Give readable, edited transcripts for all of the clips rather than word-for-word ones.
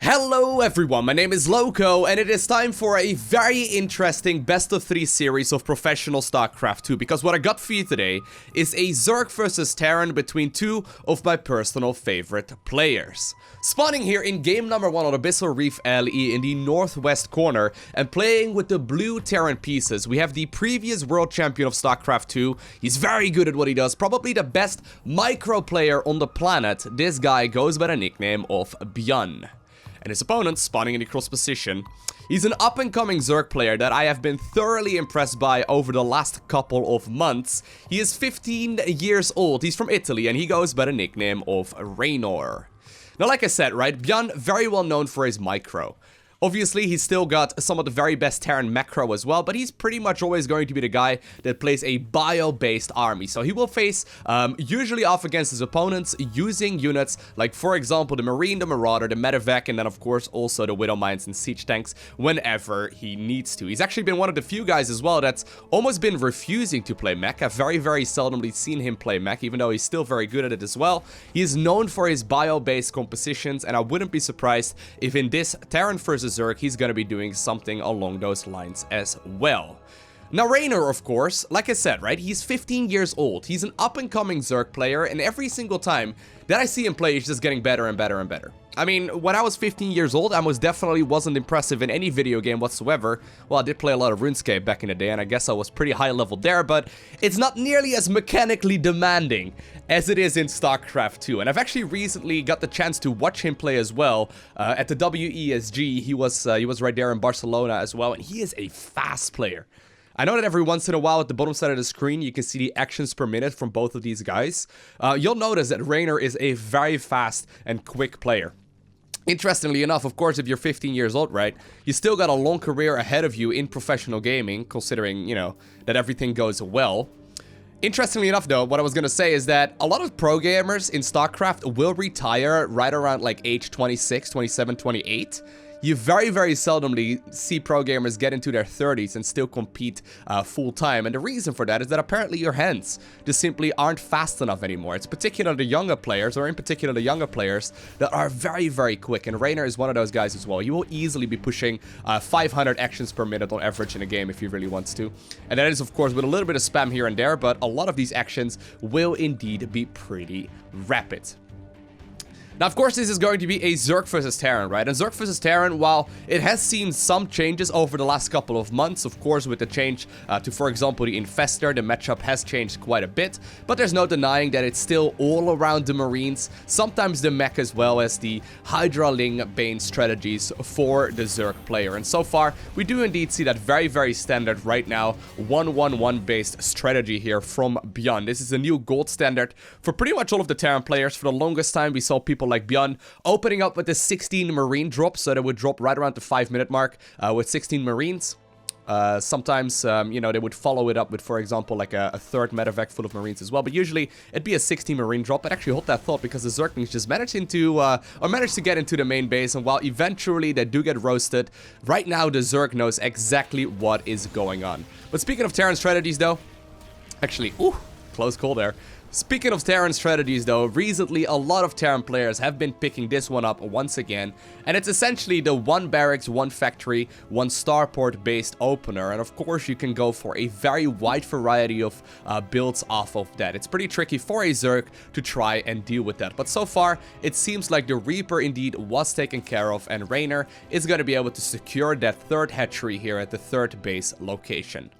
Hello everyone, my name is Lowko, and it is time for a very interesting best of 3 series of professional StarCraft 2, because what I got for you today is a Zerg versus Terran between two of my personal favorite players. Spawning here in game number 1 on Abyssal Reef LE in the northwest corner, and playing with the blue Terran pieces, we have the previous world champion of StarCraft 2. He's very good at what he does, probably the best micro player on the planet. This guy goes by the nickname of ByuN. And his opponent, spawning in the cross position, he's an up-and-coming Zerg player that I have been thoroughly impressed by over the last couple of months. He is 15 years old, he's from Italy, and he goes by the nickname of Reynor. Now, like I said, right, ByuN, very well known for his micro. Obviously, he's still got some of the very best Terran macro as well, but he's pretty much always going to be the guy that plays a bio-based army. So he will face, usually off against his opponents, using units like, for example, the Marine, the Marauder, the Medevac, and then, of course, also the Widow Mines and Siege Tanks whenever he needs to. He's actually been one of the few guys as well that's almost been refusing to play mech. I've very, very seldomly seen him play mech, even though he's still very good at it as well. He is known for his bio-based compositions, and I wouldn't be surprised if in this Terran versus Zerg, he's gonna be doing something along those lines as well. Now, Reynor, of course, like I said, right, he's 15 years old. He's an up-and-coming Zerg player, and every single time that I see him play, he's just getting better and better and better. I mean, when I was 15 years old, I most definitely wasn't impressive in any video game whatsoever. Well, I did play a lot of RuneScape back in the day, and I guess I was pretty high level there, but it's not nearly as mechanically demanding as it is in StarCraft 2. And I've actually recently got the chance to watch him play as well at the WESG. He was right there in Barcelona as well, and he is a fast player. I know that every once in a while at the bottom side of the screen you can see the actions per minute from both of these guys. You'll notice that Reynor is a very fast and quick player. Interestingly enough, of course, if you're 15 years old, right, you still got a long career ahead of you in professional gaming, considering, you know, that everything goes well. Interestingly enough, though, what I was going to say is that a lot of pro gamers in StarCraft will retire right around like age 26, 27, 28. You very, very seldomly see pro gamers get into their 30s and still compete full-time. And the reason for that is that apparently your hands just simply aren't fast enough anymore. It's particularly the younger players, or in particular the younger players, that are very, very quick. And Reynor is one of those guys as well. You will easily be pushing 500 actions per minute on average in a game if you really want to. And that is, of course, with a little bit of spam here and there, but a lot of these actions will indeed be pretty rapid. Now, of course, this is going to be a Zerg versus Terran, right? And Zerg versus Terran, while it has seen some changes over the last couple of months, of course, with the change to, for example, the Infestor, the matchup has changed quite a bit, but there's no denying that it's still all around the Marines, sometimes the mech as well as the Hydra Ling Bane strategies for the Zerg player. And so far, we do indeed see that very, very standard right now 1-1-1 based strategy here from ByuN. This is a new gold standard for pretty much all of the Terran players. For the longest time, we saw people like ByuN opening up with the 16 Marine drop, so they would drop right around the 5-minute mark with 16 Marines. Sometimes, you know, they would follow it up with, for example, like a third medevac full of Marines as well. But usually, it'd be a 16 Marine drop. I'd actually hold that thought because the Zerglings just managed to get into the main base. And while eventually they do get roasted, right now the Zerg knows exactly what is going on. But speaking of Terran strategies, though, actually, ooh, close call there. Speaking of Terran strategies, though, recently a lot of Terran players have been picking this one up once again, and it's essentially the one barracks, one factory, one starport based opener, and of course you can go for a very wide variety of builds off of that. It's pretty tricky for a Zerg to try and deal with that, but so far it seems like the Reaper indeed was taken care of, and Reynor is going to be able to secure that third hatchery here at the third base location.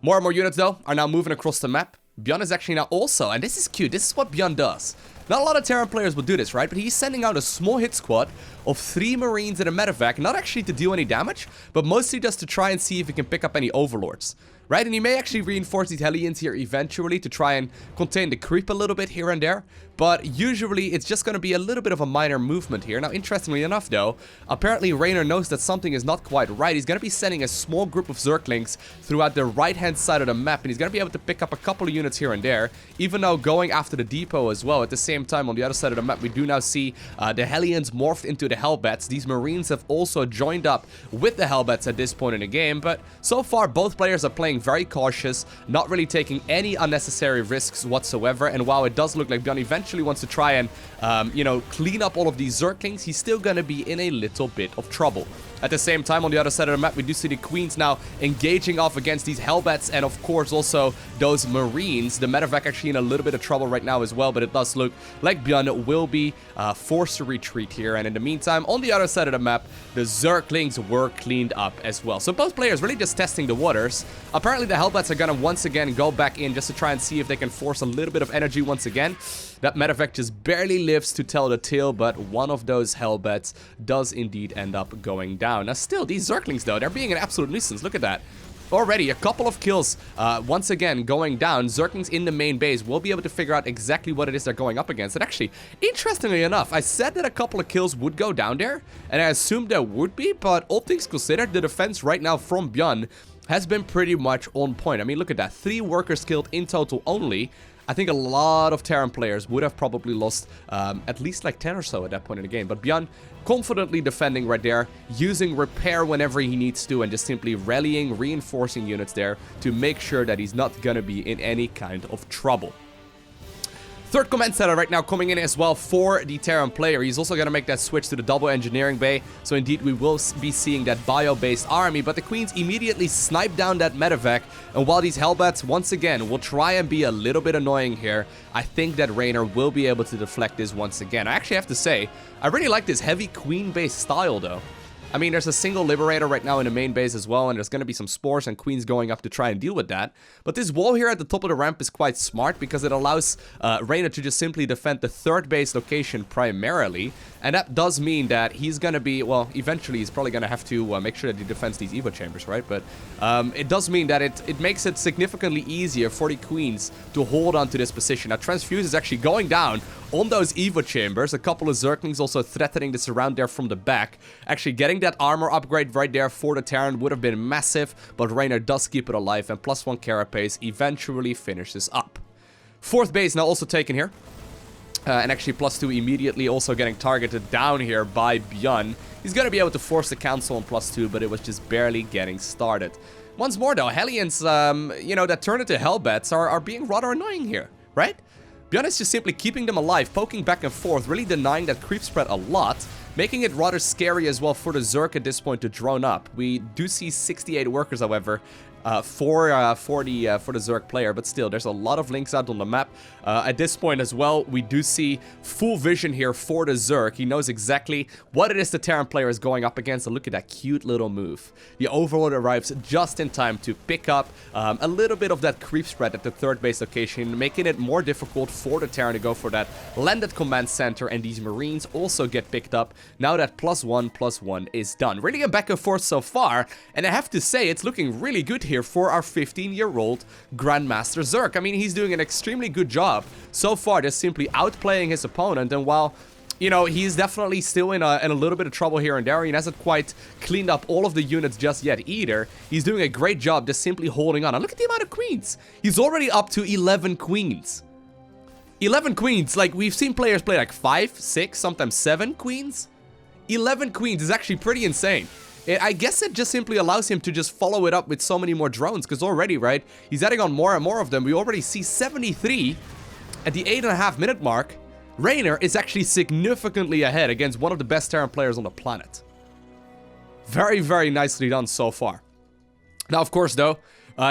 More and more units, though, are now moving across the map. ByuN is actually now also, and this is cute, this is what ByuN does. Not a lot of Terran players will do this, right? But he's sending out a small hit squad of 3 Marines and a medevac, not actually to do any damage, but mostly just to try and see if he can pick up any overlords. Right, and he may actually reinforce these Hellions here eventually to try and contain the creep a little bit here and there. But usually it's just going to be a little bit of a minor movement here. Now, interestingly enough, though, apparently Reynor knows that something is not quite right. He's going to be sending a small group of Zerglings throughout the right-hand side of the map, and he's going to be able to pick up a couple of units here and there, even though going after the depot as well. At the same time, on the other side of the map, we do now see the Hellions morphed into the Hellbats. These Marines have also joined up with the Hellbats at this point in the game, but so far both players are playing playing very cautious, not really taking any unnecessary risks whatsoever. And while it does look like ByuN eventually wants to try and, you know, clean up all of these Zerglings, he's still going to be in a little bit of trouble. At the same time, on the other side of the map, we do see the Queens now engaging off against these Hellbats and, of course, also those Marines. The Medevac actually in a little bit of trouble right now as well, but it does look like ByuN will be forced to retreat here. And in the meantime, on the other side of the map, the Zerglings were cleaned up as well. So both players really just testing the waters. Apparently, the Hellbats are going to once again go back in just to try and see if they can force a little bit of energy once again. That Medevac just barely lives to tell the tale, but one of those Hellbats does indeed end up going down. Now still, these Zerglings though, they're being an absolute nuisance. Look at that. Already a couple of kills once again going down. Zerglings in the main base will be able to figure out exactly what it is they're going up against. And actually, interestingly enough, I said that a couple of kills would go down there, and I assumed there would be, but all things considered, the defense right now from ByuN has been pretty much on point. I mean, look at that. 3 workers killed in total only. I think a lot of Terran players would have probably lost at least like 10 or so at that point in the game. But ByuN confidently defending right there, using repair whenever he needs to, and just simply rallying, reinforcing units there to make sure that he's not going to be in any kind of trouble. Third command center right now coming in as well for the Terran player. He's also going to make that switch to the double engineering bay. So indeed, we will be seeing that bio-based army. But the Queens immediately snipe down that medevac. And while these Hellbats, once again, will try and be a little bit annoying here, I think that Reynor will be able to deflect this once again. I actually have to say, I really like this heavy Queen-based style, though. I mean, there's a single Liberator right now in the main base as well, and there's going to be some Spores and Queens going up to try and deal with that. But this wall here at the top of the ramp is quite smart because it allows Reynor to just simply defend the third base location primarily. And that does mean that he's going to be, well, eventually he's probably going to have to make sure that he defends these Evo chambers, right? But it does mean that it makes it significantly easier for the Queens to hold on to this position. Now, Transfuse is actually going down on those Evo chambers. A couple of Zerglings also threatening to surround there from the back. Actually, getting that armor upgrade right there for the Terran would have been massive, but Reynor does keep it alive, and +1 carapace eventually finishes up. Fourth base now also taken here. And actually +2 immediately also getting targeted down here by ByuN. He's going to be able to force the council on +2, but it was just barely getting started. Once more though, Hellions, you know, that turn into Hellbats are being rather annoying here, right? ByuN is just simply keeping them alive, poking back and forth, really denying that creep spread a lot, making it rather scary as well for the Zerg at this point to drone up. We do see 68 workers, however, for the Zerg player, but still, there's a lot of links out on the map. At this point as well, we do see full vision here for the Zerg. He knows exactly what it is the Terran player is going up against, and look at that cute little move. The Overlord arrives just in time to pick up a little bit of that creep spread at the third base location, making it more difficult for the Terran to go for that landed command center, and these Marines also get picked up now that +1/+1 is done. Really a back and forth so far, and I have to say, it's looking really good here for our 15-year-old Grandmaster Zerg. I mean, he's doing an extremely good job so far, just simply outplaying his opponent. And while, you know, he's definitely still in a little bit of trouble here and there, he hasn't quite cleaned up all of the units just yet either, he's doing a great job just simply holding on. And look at the amount of queens. He's already up to 11 queens. 11 queens. Like, we've seen players play like 5, 6, sometimes 7 queens. 11 queens is actually pretty insane. I guess it just simply allows him to just follow it up with so many more drones, because already, right, he's adding on more and more of them. We already see 73 at the 8.5 minute mark. Reynor is actually significantly ahead against one of the best Terran players on the planet. Very, very nicely done so far. Now, of course, though,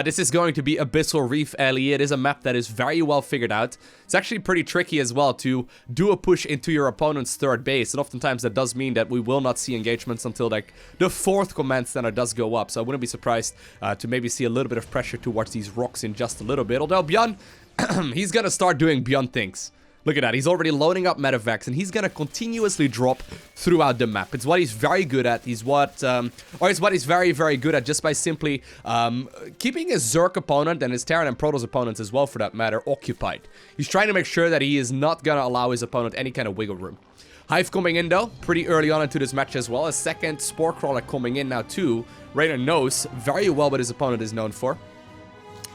this is going to be Abyssal Reef Alley. It is a map that is very well figured out. It's actually pretty tricky as well to do a push into your opponent's third base. And oftentimes that does mean that we will not see engagements until like the 4th command center does go up. So I wouldn't be surprised to maybe see a little bit of pressure towards these rocks in just a little bit. Although ByuN, he's going to start doing ByuN things. Look at that, he's already loading up medevacs, and he's gonna continuously drop throughout the map. It's what he's very good at. It's what he's very, very good at, just by simply keeping his Zerg opponent, and his Terran and Protoss opponents as well for that matter, occupied. He's trying to make sure that he is not gonna allow his opponent any kind of wiggle room. Hive coming in though, pretty early on into this match as well. A second Spore Crawler coming in now too. Reynor knows very well what his opponent is known for.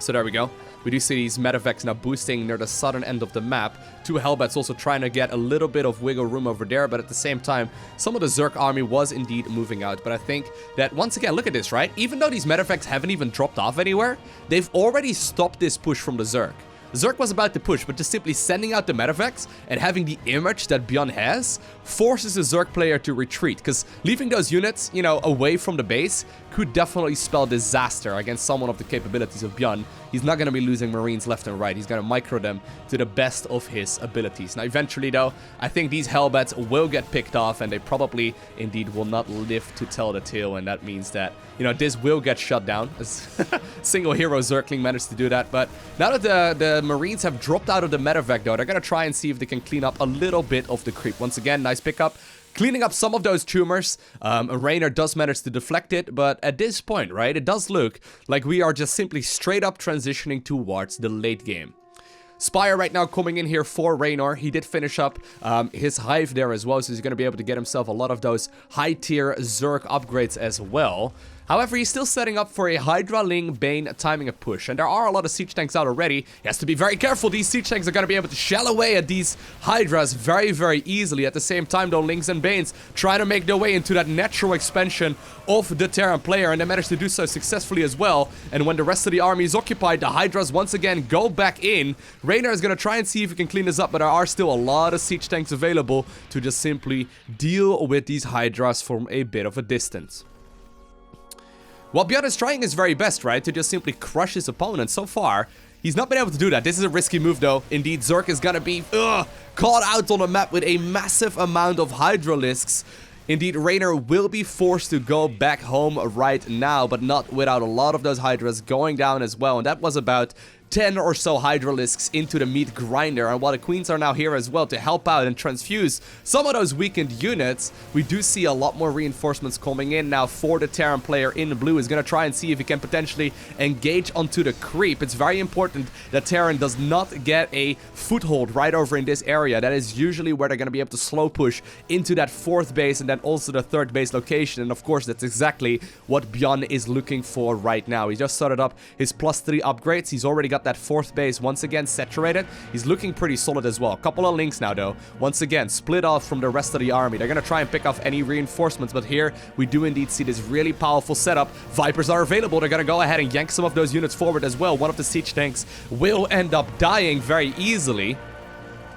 So there we go. We do see these medevacs now boosting near the southern end of the map. 2 Hellbats also trying to get a little bit of wiggle room over there, but at the same time, some of the Zerg army was indeed moving out. But I think that, once again, look at this, right? Even though these medevacs haven't even dropped off anywhere, they've already stopped this push from the Zerg. Zerg was about to push, but just simply sending out the medevacs and having the image that ByuN has forces the Zerg player to retreat, because leaving those units, you know, away from the base could definitely spell disaster against someone of the capabilities of ByuN. He's not going to be losing Marines left and right. He's going to micro them to the best of his abilities. Now, eventually, though, I think these Hellbats will get picked off, and they probably, indeed, will not live to tell the tale, and that means that, you know, this will get shut down. Single hero Zergling managed to do that, but now that the Marines have dropped out of the medevac, though, they're going to try and see if they can clean up a little bit of the creep. Once again, nice pickup. Cleaning up some of those tumors. Reynor does manage to deflect it, but at this point, right, it does look like we are just simply straight up transitioning towards the late game. Spire right now coming in here for Reynor. He did finish up his hive there as well, so he's going to be able to get himself a lot of those high-tier Zerg upgrades as well. However, he's still setting up for a Hydra, Ling, Bane timing a push. And there are a lot of siege tanks out already. He has to be very careful. These siege tanks are going to be able to shell away at these Hydras very, very easily. At the same time, though, Lings and Banes try to make their way into that natural expansion of the Terran player. And they managed to do so successfully as well. And when the rest of the army is occupied, the Hydras once again go back in. Reynor is going to try and see if he can clean this up. But there are still a lot of siege tanks available to just simply deal with these Hydras from a bit of a distance. Well, ByuN is trying his very best, right, to just simply crush his opponent. So far, he's not been able to do that. This is a risky move, though. Indeed, Zerg is gonna be caught out on the map with a massive amount of Hydralisks. Indeed, Reynor will be forced to go back home right now, but not without a lot of those Hydras going down as well. And that was about 10 or so Hydralisks into the meat grinder, and while the Queens are now here as well to help out and transfuse some of those weakened units, we do see a lot more reinforcements coming in now for the Terran player in blue. Is going to try and see if he can potentially engage onto the creep. It's very important that Terran does not get a foothold right over in this area. That is usually where they're going to be able to slow push into that 4th base and then also the 3rd base location, and of course that's exactly what ByuN is looking for right now. He just started up his +3 upgrades. He's already got that 4th base once again saturated. He's looking pretty solid as well. A couple of links now, though. Once again, split off from the rest of the army. They're going to try and pick off any reinforcements, but here we do indeed see this really powerful setup. Vipers are available. They're going to go ahead and yank some of those units forward as well. One of the siege tanks will end up dying very easily.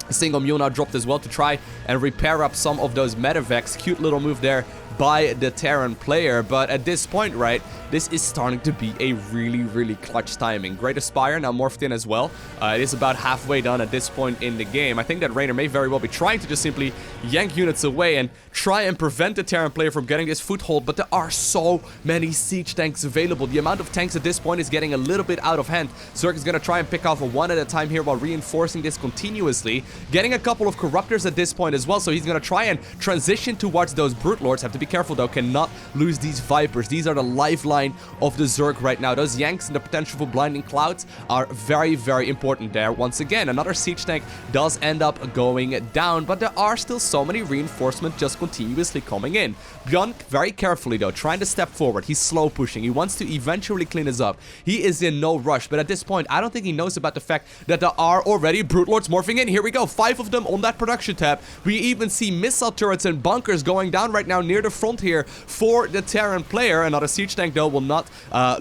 A single mule now dropped as well to try and repair up some of those medevacs. Cute little move there by the Terran player, but at this point, right, this is starting to be a really, really clutch timing. Great Aspire now morphed in as well. It is about halfway done at this point in the game. I think that Reynor may very well be trying to just simply yank units away and try and prevent the Terran player from getting this foothold, but there are so many siege tanks available. The amount of tanks at this point is getting a little bit out of hand. Zerg is going to try and pick off one at a time here while reinforcing this continuously. Getting a couple of Corruptors at this point as well, so he's going to try and transition towards those Brute Lords. Have to be careful, though. Cannot lose these Vipers. These are the lifeline of the Zerg right now. Those Yanks and the potential for Blinding Clouds are very, very important there. Once again, another siege tank does end up going down, but there are still so many reinforcements just continuously coming in. ByuN, very carefully, though, trying to step forward. He's slow pushing. He wants to eventually clean this up. He is in no rush, but at this point, I don't think he knows about the fact that there are already Brute Lords morphing in. Here we go. 5 of them on that production tab. We even see missile turrets and bunkers going down right now near the front here for the Terran player. Another siege tank, though, will not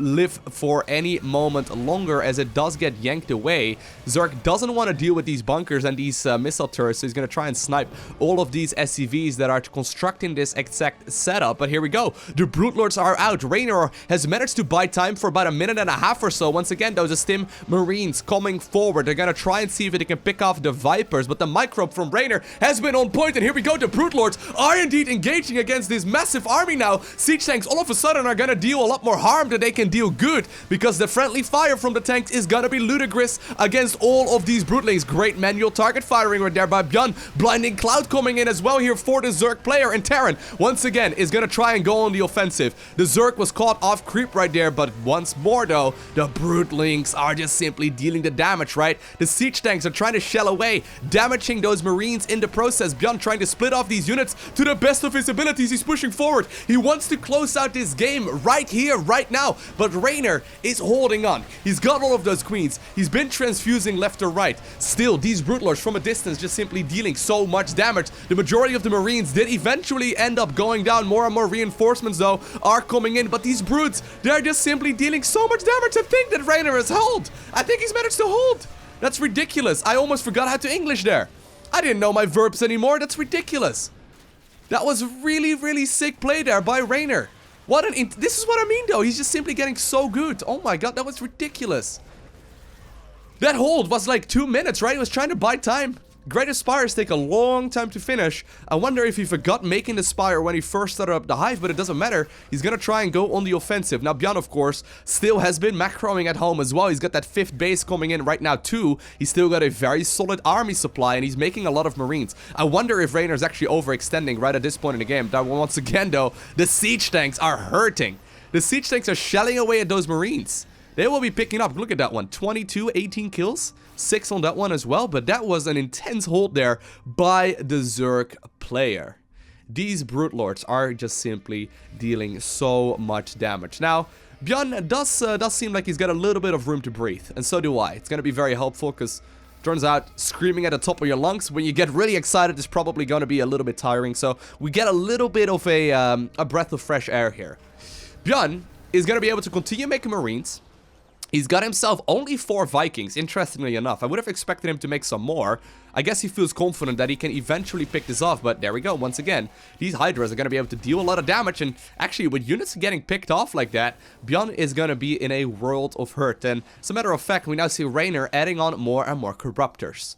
live for any moment longer as it does get yanked away. Zerg doesn't want to deal with these bunkers and these missile turrets, so he's going to try and snipe all of these SCVs that are constructing this exact setup. But here we go. The Brute Lords are out. Reynor has managed to buy time for about a minute and a half or so. Once again, those Stim Marines coming forward. They're going to try and see if they can pick off the Vipers, but the microbe from Reynor has been on point, and here we go. The Brute Lords are indeed engaging against this massive army now. Siege tanks all of a sudden are going to deal a lot more harm than they can deal good, because the friendly fire from the tanks is going to be ludicrous against all of these Brutelings. Great manual target firing right there by ByuN. Blinding Cloud coming in as well here for the Zerg player, and Terran once again is going to try and go on the offensive. The Zerg was caught off creep right there, but once more, though, the Brutelings are just simply dealing the damage, right? The siege tanks are trying to shell away. damaging those Marines in the process. ByuN trying to split off these units to the best of his abilities. He's pushing forward. He wants to close out this game right here, right now. But Reynor is holding on. He's got all of those queens. He's been transfusing left or right. Still, these Brute Lords from a distance just simply dealing so much damage. The majority of the Marines did eventually end up going down. More and more reinforcements, though, are coming in. But these Brutes, they're just simply dealing so much damage. I think that Reynor has held. I think he's managed to hold. That's ridiculous. I almost forgot how to English there. I didn't know my verbs anymore. That's ridiculous. That was really, really sick play there by Reynor. This is what I mean, though. He's just simply getting so good. Oh my god, that was ridiculous. That hold was like 2 minutes, right? He was trying to buy time. Great Spires take a long time to finish. I wonder if he forgot making the Spire when he first started up the Hive, but it doesn't matter. He's gonna try and go on the offensive. Now, ByuN, of course, still has been macroing at home as well. He's got that 5th base coming in right now, too. He's still got a very solid army supply, and he's making a lot of Marines. I wonder if Reynor's actually overextending right at this point in the game. That, once again, though, the siege tanks are hurting. The siege tanks are shelling away at those Marines. They will be picking up. Look at that one. 22, 18 kills. 6 on that one as well. But that was an intense hold there by the Zerg player. These Brute Lords are just simply dealing so much damage. Now, ByuN does seem like he's got a little bit of room to breathe. And so do I. It's going to be very helpful because turns out screaming at the top of your lungs when you get really excited is probably going to be a little bit tiring. So we get a little bit of a breath of fresh air here. ByuN is going to be able to continue making Marines. He's got himself only 4 Vikings, interestingly enough. I would have expected him to make some more. I guess he feels confident that he can eventually pick this off, but there we go. Once again, these Hydras are going to be able to deal a lot of damage, and actually, with units getting picked off like that, ByuN is going to be in a world of hurt. And as a matter of fact, we now see Reynor adding on more and more Corruptors.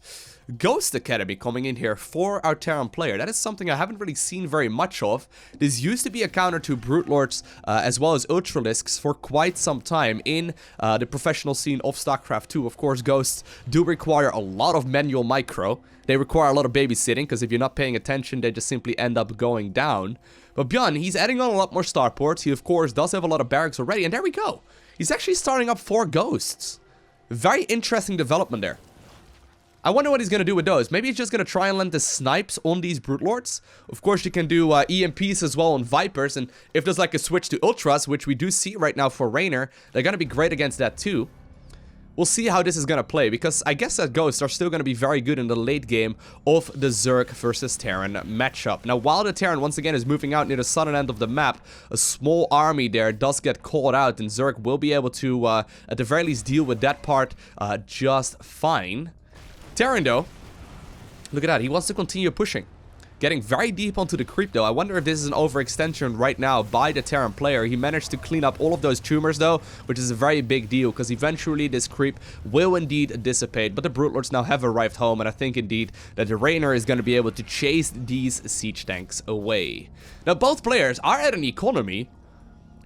Ghost Academy coming in here for our Terran player. That is something I haven't really seen very much of. This used to be a counter to Brute Lords as well as Ultralisks for quite some time in the professional scene of StarCraft 2. Of course, Ghosts do require a lot of manual micro. They require a lot of babysitting because if you're not paying attention, they just simply end up going down. But ByuN, he's adding on a lot more starports. He, of course, does have a lot of barracks already. And there we go. He's actually starting up 4 Ghosts. Very interesting development there. I wonder what he's going to do with those. Maybe he's just going to try and land the snipes on these Brute Lords. Of course, you can do EMPs as well on Vipers. And if there's like a switch to Ultras, which we do see right now for Reynor, they're going to be great against that too. We'll see how this is going to play, because I guess that Ghosts are still going to be very good in the late game of the Zerg versus Terran matchup. Now, while the Terran once again is moving out near the southern end of the map, a small army there does get caught out, and Zerg will be able to, at the very least, deal with that part just fine. Terran, though, look at that. He wants to continue pushing. Getting very deep onto the creep, though. I wonder if this is an overextension right now by the Terran player. He managed to clean up all of those tumors, though, which is a very big deal, because eventually this creep will indeed dissipate. But the Brute Lords now have arrived home, and I think indeed that the Reynor is going to be able to chase these siege tanks away. Now, both players are at an economy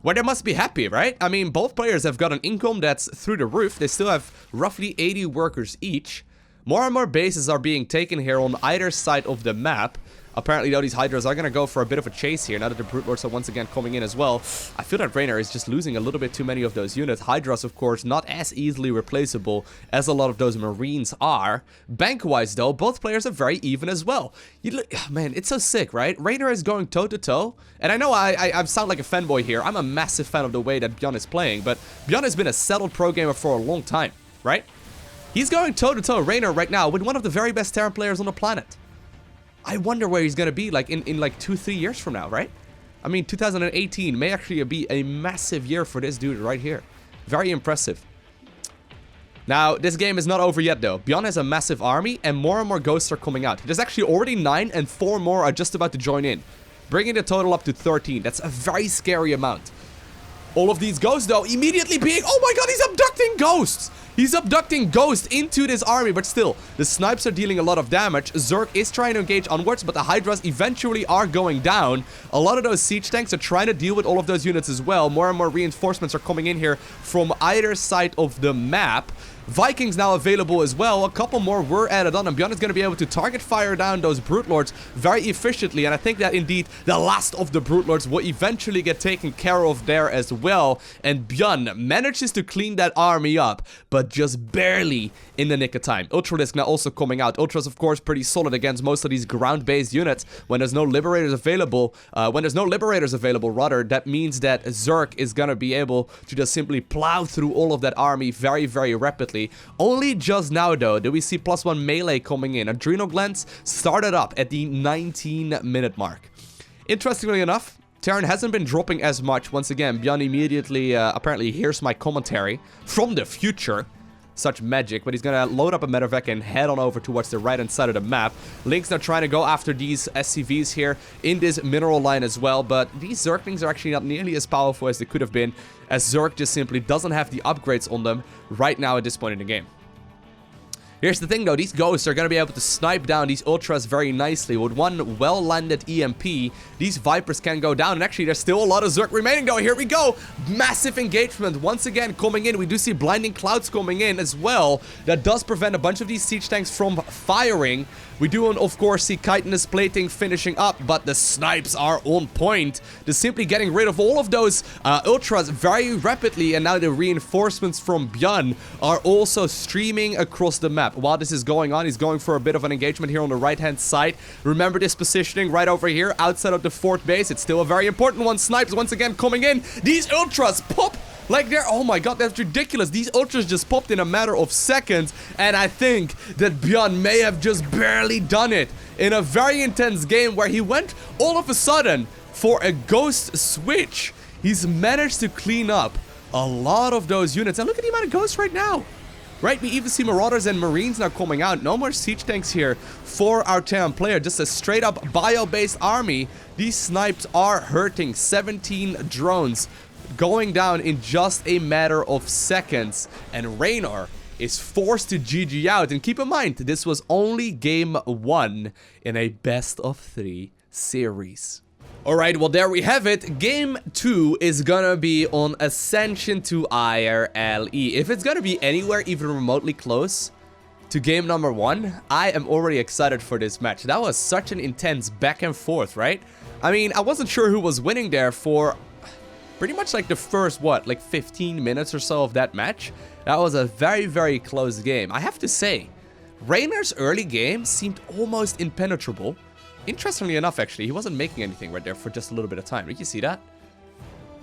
where they must be happy, right? I mean, both players have got an income that's through the roof. They still have roughly 80 workers each. More and more bases are being taken here on either side of the map. Apparently, though, these Hydras are going to go for a bit of a chase here now that the Brute Lords are once again coming in as well. I feel that Reynor is just losing a little bit too many of those units. Hydras, of course, not as easily replaceable as a lot of those Marines are. Bank-wise, though, both players are very even as well. Man, it's so sick, right? Reynor is going toe-to-toe. And I know I sound like a fanboy here. I'm a massive fan of the way that ByuN is playing. But ByuN has been a settled pro gamer for a long time, right? He's going toe-to-toe Reynor right now with one of the very best Terran players on the planet. I wonder where he's going to be like in like 2-3 years from now, right? I mean, 2018 may actually be a massive year for this dude right here. Very impressive. Now, this game is not over yet, though. ByuN has a massive army, and more Ghosts are coming out. There's actually already 9, and 4 more are just about to join in, bringing the total up to 13. That's a very scary amount. All of these Ghosts, though, immediately being... Oh my god, he's abducting Ghosts! He's abducting Ghosts into this army, but still, the snipes are dealing a lot of damage. Zerg is trying to engage onwards, but the Hydras eventually are going down. A lot of those siege tanks are trying to deal with all of those units as well. More and more reinforcements are coming in here from either side of the map. Vikings now available as well. A couple more were added on, and ByuN is going to be able to target fire down those Brute Lords very efficiently. And I think that indeed the last of the Brute Lords will eventually get taken care of there as well. And ByuN manages to clean that army up. But but just barely in the nick of time. Ultralisk now also coming out. Ultra's, of course, pretty solid against most of these ground-based units. When there's no Liberators available, rather, that means that Zerg is gonna be able to just simply plow through all of that army very, very rapidly. Only just now, though, do we see +1 melee coming in. Adrenal Glands started up at the 19-minute mark. Interestingly enough, Terran hasn't been dropping as much. Once again, ByuN immediately apparently hears my commentary from the future. Such magic, but he's gonna load up a medevac and head on over towards the right-hand side of the map. Link's now trying to go after these SCVs here in this mineral line as well, but these Zerglings are actually not nearly as powerful as they could have been, as Zerg just simply doesn't have the upgrades on them right now at this point in the game. Here's the thing though, these ghosts are going to be able to snipe down these ultras very nicely. With one well-landed EMP, these Vipers can go down. And actually, there's still a lot of Zerg remaining though. Here we go. Massive engagement once again coming in. We do see blinding clouds coming in as well. That does prevent a bunch of these siege tanks from firing. We do, of course, see chitinous plating finishing up, but the snipes are on point. Just simply getting rid of all of those ultras very rapidly, and now the reinforcements from ByuN are also streaming across the map. While this is going on, he's going for a bit of an engagement here on the right-hand side. Remember this positioning right over here, outside of the fort base. It's still a very important one. Snipes once again coming in. These ultras pop like they're, oh my god, that's ridiculous. These ultras just popped in a matter of seconds, and I think that ByuN may have just barely done it in a very intense game where he went all of a sudden for a ghost switch. He's managed to clean up a lot of those units, and look at the amount of ghosts right now. Right, we even see Marauders and Marines now coming out. No more siege tanks here for our Terran player. Just a straight up bio-based army. These snipes are hurting. 17 drones going down in just a matter of seconds, and Reynor is forced to GG out. And keep in mind, this was only game 1 in a best of 3 series. Alright, well there we have it. Game 2 is gonna be on Ascension to IRLE. If it's gonna be anywhere even remotely close to game number 1, I am already excited for this match. That was such an intense back and forth, right? I mean, I wasn't sure who was winning there for pretty much like the first, what, like 15 minutes or so of that match. That was a very, very close game. I have to say, Reynor's early game seemed almost impenetrable. Interestingly enough, actually, he wasn't making anything right there for just a little bit of time. Did you see that?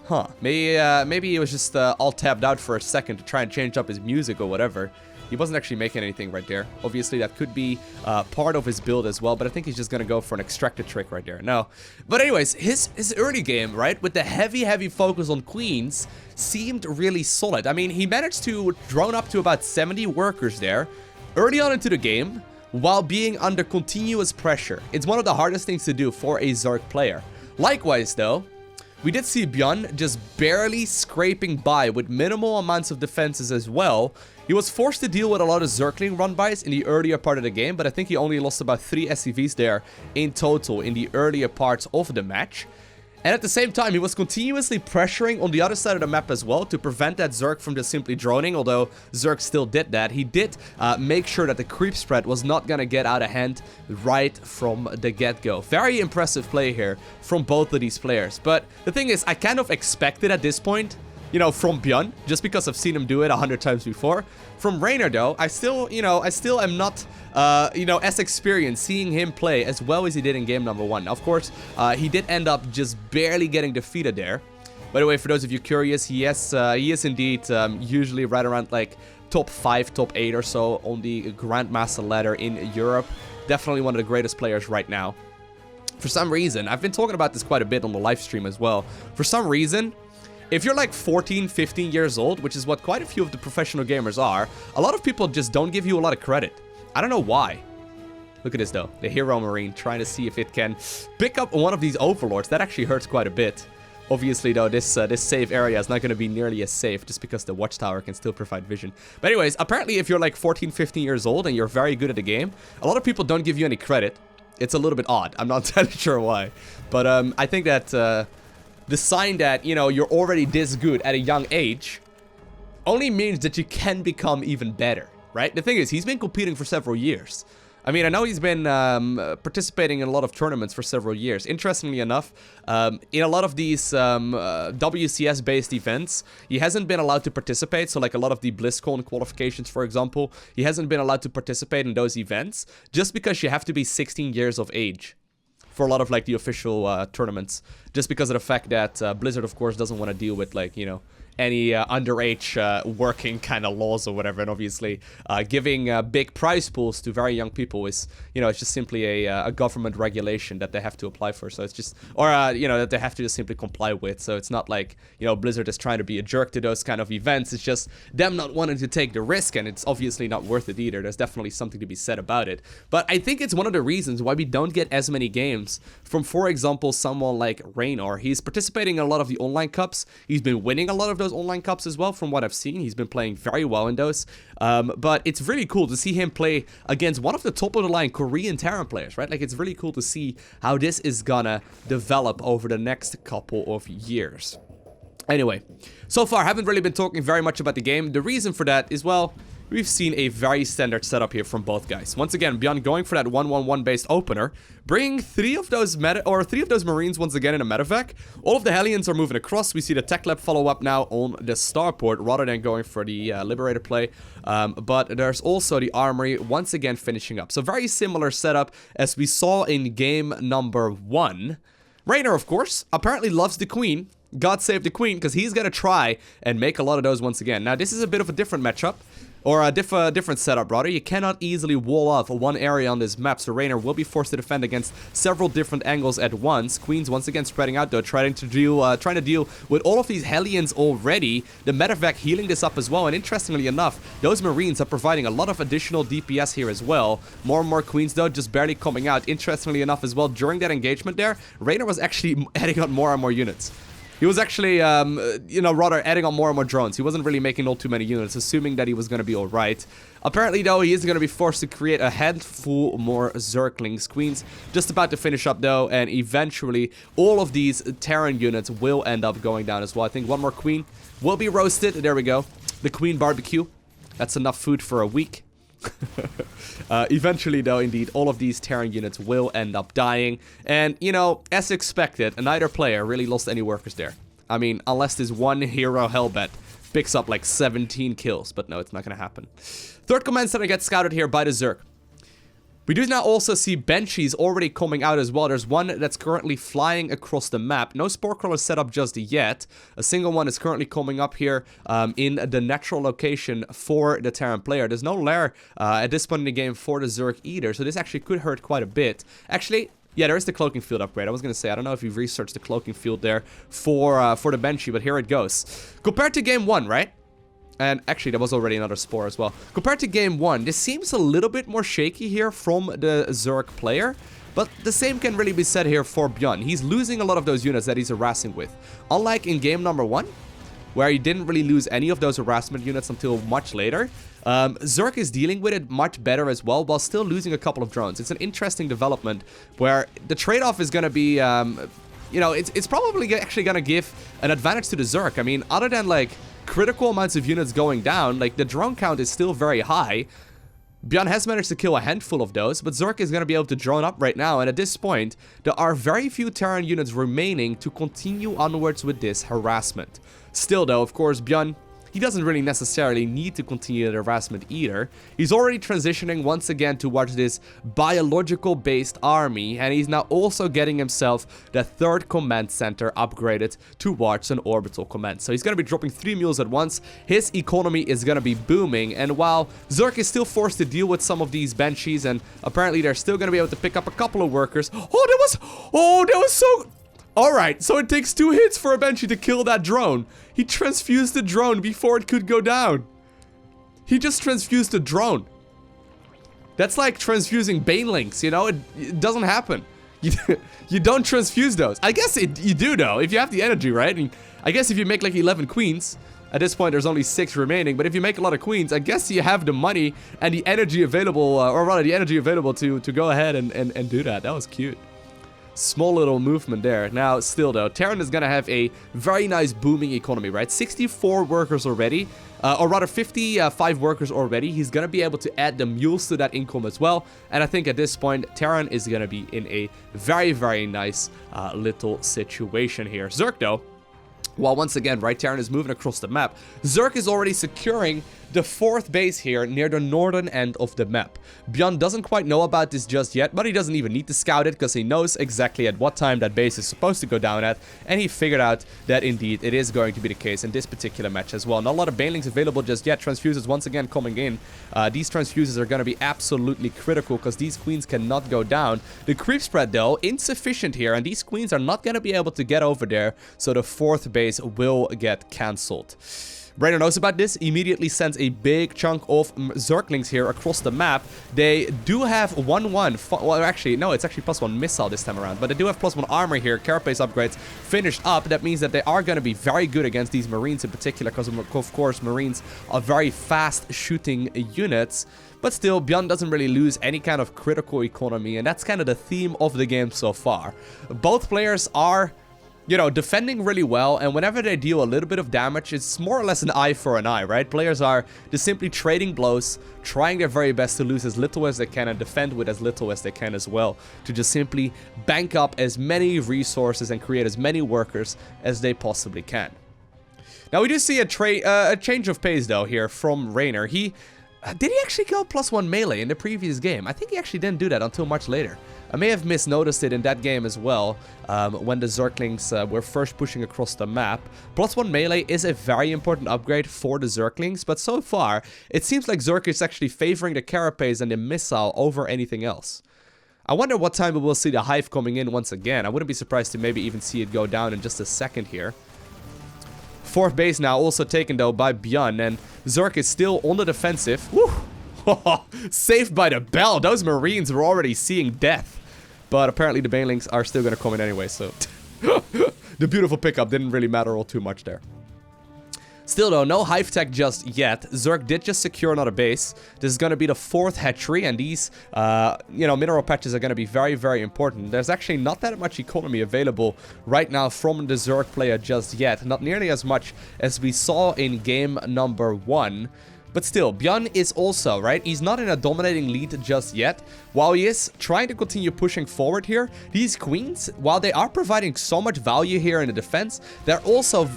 Huh. Maybe he was just all tabbed out for a second to try and change up his music or whatever. He wasn't actually making anything right there. Obviously, that could be part of his build as well, but I think he's just going to go for an extracted trick right there. No. But anyways, his early game, right, with the heavy focus on queens, seemed really solid. I mean, he managed to drone up to about 70 workers there early on into the game, while being under continuous pressure. It's one of the hardest things to do for a Zerg player. Likewise, though, we did see ByuN just barely scraping by with minimal amounts of defenses as well. He was forced to deal with a lot of Zergling run-bys in the earlier part of the game, but I think he only lost about 3 SCVs there in total in the earlier parts of the match. And at the same time, he was continuously pressuring on the other side of the map as well to prevent that Zerg from just simply droning, although Zerg still did that. He did make sure that the creep spread was not going to get out of hand right from the get-go. Very impressive play here from both of these players. But the thing is, I kind of expected at this point, you know, from ByuN, just because I've seen him do it 100 times before. From Reynor, though, I still am not, as experienced seeing him play as well as he did in game number 1. Now, of course, he did end up just barely getting defeated there. By the way, for those of you curious, he is indeed usually right around like top 5, top 8 or so on the Grandmaster ladder in Europe. Definitely one of the greatest players right now. For some reason, I've been talking about this quite a bit on the live stream as well. For some reason, if you're like 14, 15 years old, which is what quite a few of the professional gamers are, a lot of people just don't give you a lot of credit. I don't know why. Look at this though, the Hero Marine trying to see if it can pick up one of these Overlords. That actually hurts quite a bit. Obviously though, this safe area is not going to be nearly as safe just because the Watchtower can still provide vision. But anyways, apparently if you're like 14, 15 years old and you're very good at the game, a lot of people don't give you any credit. It's a little bit odd. I'm not entirely sure why. But I think that the sign that, you know, you're already this good at a young age only means that you can become even better, right? The thing is, he's been competing for several years. I mean, I know he's been participating in a lot of tournaments for several years. Interestingly enough, in a lot of these WCS-based events, he hasn't been allowed to participate. So, like a lot of the BlizzCon qualifications, for example, he hasn't been allowed to participate in those events just because you have to be 16 years of age for a lot of, like, the official tournaments. Just because of the fact that Blizzard, of course, doesn't want to deal with, like, you know, any underage working kind of laws or whatever. And obviously giving big prize pools to very young people is, you know, it's just simply a government regulation that they have to apply for. So it's just, or you know, that they have to just simply comply with. So it's not like, you know, Blizzard is trying to be a jerk to those kind of events. It's just them not wanting to take the risk, and it's obviously not worth it either. There's definitely something to be said about it. But I think it's one of the reasons why we don't get as many games from, for example, someone like Reynor. He's participating in a lot of the online cups. He's been winning a lot of those online cups as well, from what I've seen. He's been playing very well in those. But it's really cool to see him play against one of the top of the line Korean Terran players, right? Like, it's really cool to see how this is gonna develop over the next couple of years. Anyway, so far, I haven't really been talking very much about the game. The reason for that is, well, we've seen a very standard setup here from both guys. Once again, ByuN going for that 1-1-1 based opener, bringing three of those Marines once again in a medevac. All of the Hellions are moving across. We see the tech lab follow up now on the starport rather than going for the Liberator play. But there's also the armory once again finishing up. So very similar setup as we saw in game number 1. Reynor, of course, apparently loves the Queen. God save the Queen, because he's going to try and make a lot of those once again. Now, this is a bit of a different matchup. Or a different setup, rather. You cannot easily wall off one area on this map, so Reynor will be forced to defend against several different angles at once. Queen's once again spreading out, though, trying to deal with all of these Hellions already. The medevac healing this up as well, and interestingly enough, those Marines are providing a lot of additional DPS here as well. More and more Queens, though, just barely coming out. Interestingly enough as well, during that engagement there, Reynor was actually adding on more and more units. He was actually, you know, rather adding on more and more drones. He wasn't really making all too many units, assuming that he was going to be alright. Apparently, though, he is going to be forced to create a handful more Zerglings. Queen's just about to finish up, though, and eventually all of these Terran units will end up going down as well. I think one more Queen will be roasted. There we go. The Queen barbecue. That's enough food for a week. Eventually, though, indeed, all of these Terran units will end up dying. And, you know, as expected, neither player really lost any workers there. I mean, unless this one hero Hellbat picks up like 17 kills. But no, it's not going to happen. Third command center gets scouted here by the Zerg. We do now also see Banshees already coming out as well. There's one that's currently flying across the map. No Spore Crawler set up just yet. A single one is currently coming up here in the natural location for the Terran player. There's no lair at this point in the game for the Zerg either, so this actually could hurt quite a bit. Actually, yeah, there is the cloaking field upgrade. I was going to say, I don't know if you've researched the cloaking field there for the Banshee, but here it goes. Compared to game 1, right? And actually, there was already another Spore as well. Compared to game 1, this seems a little bit more shaky here from the Zerg player. But the same can really be said here for ByuN. He's losing a lot of those units that he's harassing with. Unlike in game number 1, where he didn't really lose any of those harassment units until much later, Zerg is dealing with it much better as well, while still losing a couple of drones. It's an interesting development where the trade-off is going to be, you know, it's probably actually going to give an advantage to the Zerg. I mean, other than, like, critical amounts of units going down, like, the drone count is still very high. ByuN has managed to kill a handful of those, but Zerg is going to be able to drone up right now, and at this point, there are very few Terran units remaining to continue onwards with this harassment. Still, though, of course, ByuN, he doesn't really necessarily need to continue the harassment either. He's already transitioning once again towards this biological-based army, and he's now also getting himself the third command center upgraded towards an orbital command. So he's going to be dropping 3 mules at once. His economy is going to be booming, and while Zerg is still forced to deal with some of these Banshees, and apparently they're still going to be able to pick up a couple of workers. Oh, that was so... Alright, so it takes 2 hits for a Banshee to kill that drone. He transfused the drone before it could go down. He just transfused the drone. That's like transfusing Banelings, you know? It doesn't happen. You don't transfuse those. I guess you do, though, if you have the energy, right? And I guess if you make like 11 queens, at this point there's only 6 remaining, but if you make a lot of queens, I guess you have the money and the energy available, or rather the energy available to go ahead and do that. That was cute. small little movement there. Now, still though, Terran is gonna have a very nice booming economy, right? 64 workers already, or rather 55 workers already. He's gonna be able to add the mules to that income as well. And I think at this point, Terran is gonna be in a very, very nice little situation here. Zerg though, well, once again, right, Terran is moving across the map. Zerg is already securing the 4th base here near the northern end of the map. ByuN doesn't quite know about this just yet, but he doesn't even need to scout it because he knows exactly at what time that base is supposed to go down at, and he figured out that indeed it is going to be the case in this particular match as well. Not a lot of banelings available just yet. Transfuses once again coming in. These transfuses are going to be absolutely critical because these queens cannot go down. The creep spread though, insufficient here, and these queens are not going to be able to get over there, so the 4th base will get cancelled. Reynor knows about this, immediately sends a big chunk of Zerglings here across the map. They do have 1-1, well actually, no, it's actually +1 missile this time around, but they do have +1 armor here, carapace upgrades finished up. That means that they are going to be very good against these Marines in particular, because of course Marines are very fast shooting units. But still, ByuN doesn't really lose any kind of critical economy, and that's kind of the theme of the game so far. Both players are, you know, defending really well, and whenever they deal a little bit of damage, it's more or less an eye for an eye, right? Players are just simply trading blows, trying their very best to lose as little as they can and defend with as little as they can as well, to just simply bank up as many resources and create as many workers as they possibly can. Now, we do see a change of pace, though, here from Reynor. Did he actually go +1 melee in the previous game? I think he actually didn't do that until much later. I may have misnoticed it in that game as well, when the Zerglings were first pushing across the map. +1 melee is a very important upgrade for the Zerglings, but so far, it seems like Zerg is actually favoring the carapace and the missile over anything else. I wonder what time we will see the Hive coming in once again. I wouldn't be surprised to maybe even see it go down in just a second here. 4th base now also taken though by ByuN, and Zerg is still on the defensive. Woo! Saved by the bell. Those Marines were already seeing death. But apparently the banelings are still going to come in anyway, so the beautiful pickup didn't really matter all too much there. Still though, no hive tech just yet. Zerg did just secure another base. This is going to be the 4th hatchery, and these, you know, mineral patches are going to be very, very important. There's actually not that much economy available right now from the Zerg player just yet. Not nearly as much as we saw in game number 1. But still, ByuN is also, right, he's not in a dominating lead just yet. While he is trying to continue pushing forward here, these queens, while they are providing so much value here in the defense, they're also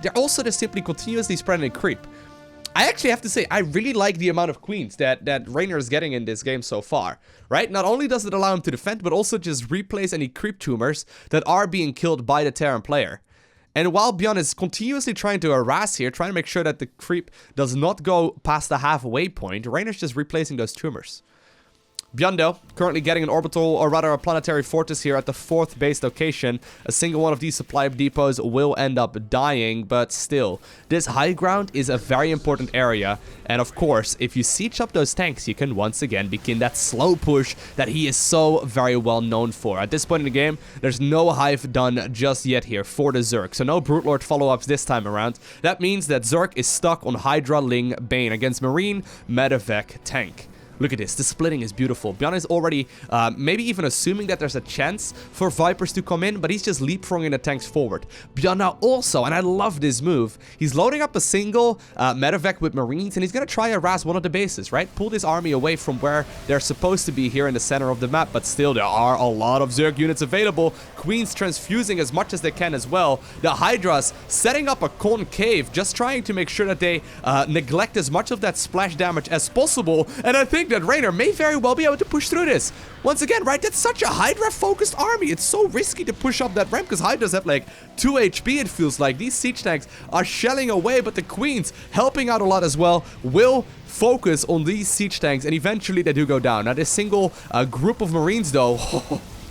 just simply continuously spreading creep. I actually have to say, I really like the amount of queens that Reynor is getting in this game so far, right? Not only does it allow him to defend, but also just replace any creep tumors that are being killed by the Terran player. And while ByuN is continuously trying to harass here, trying to make sure that the creep does not go past the halfway point, Reynor's just replacing those tumors. ByuN, though, currently getting an orbital, or rather a planetary fortress here at the 4th base location. A single one of these supply depots will end up dying, but still, this high ground is a very important area. And of course, if you siege up those tanks, you can once again begin that slow push that he is so very well known for. At this point in the game, there's no hive done just yet here for the Zerg, so no Brute Lord follow-ups this time around. That means that Zerg is stuck on Hydra, Ling, Bane against Marine, Medevac, Tank. Look at this, the splitting is beautiful. ByuN is already maybe even assuming that there's a chance for Vipers to come in, but he's just leapfrogging the tanks forward. ByuN now also, and I love this move, he's loading up a single medevac with Marines, and he's going to try to harass one of the bases, right? Pull this army away from where they're supposed to be here in the center of the map, but still there are a lot of Zerg units available. Queens transfusing as much as they can as well. The Hydras setting up a concave, just trying to make sure that they neglect as much of that splash damage as possible, and I think that Reynor may very well be able to push through this. Once again, right, that's such a Hydra-focused army. It's so risky to push up that ramp because Hydras have like 2 HP, it feels like. These siege tanks are shelling away, but the Queens, helping out a lot as well, will focus on these siege tanks, and eventually they do go down. Now, this single group of Marines, though,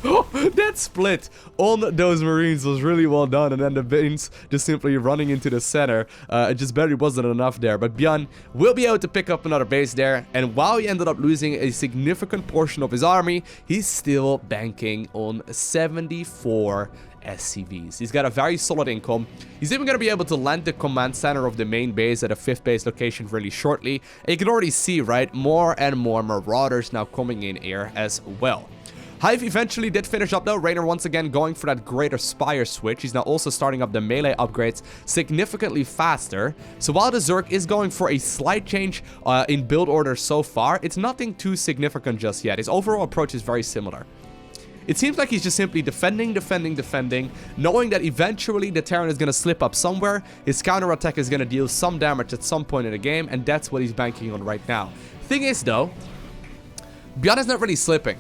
that split on those Marines was really well done, and then the Banes just simply running into the center. It just barely wasn't enough there, but ByuN will be able to pick up another base there, and while he ended up losing a significant portion of his army, he's still banking on 74 SCVs. He's got a very solid income. He's even going to be able to land the command center of the main base at a 5th base location really shortly, and you can already see, right, more and more Marauders now coming in here as well. Hive eventually did finish up though. Reynor once again going for that Greater Spire switch. He's now also starting up the melee upgrades significantly faster. So while the Zerg is going for a slight change in build order so far, it's nothing too significant just yet. His overall approach is very similar. It seems like he's just simply defending, knowing that eventually the Terran is going to slip up somewhere. His counterattack is going to deal some damage at some point in the game, and that's what he's banking on right now. Thing is though, ByuN is not really slipping.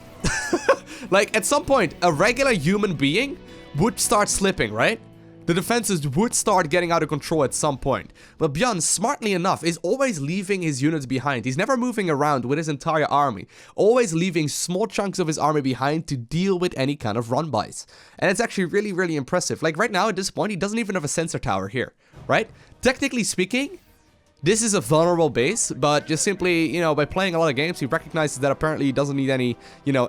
Like, at some point, a regular human being would start slipping, right? The defenses would start getting out of control at some point. But ByuN, smartly enough, is always leaving his units behind. He's never moving around with his entire army. Always leaving small chunks of his army behind to deal with any kind of run-bys. And it's actually really, really impressive. Like, right now, at this point, he doesn't even have a sensor tower here, right? Technically speaking, this is a vulnerable base, but just simply, you know, by playing a lot of games, he recognizes that apparently he doesn't need any, you know,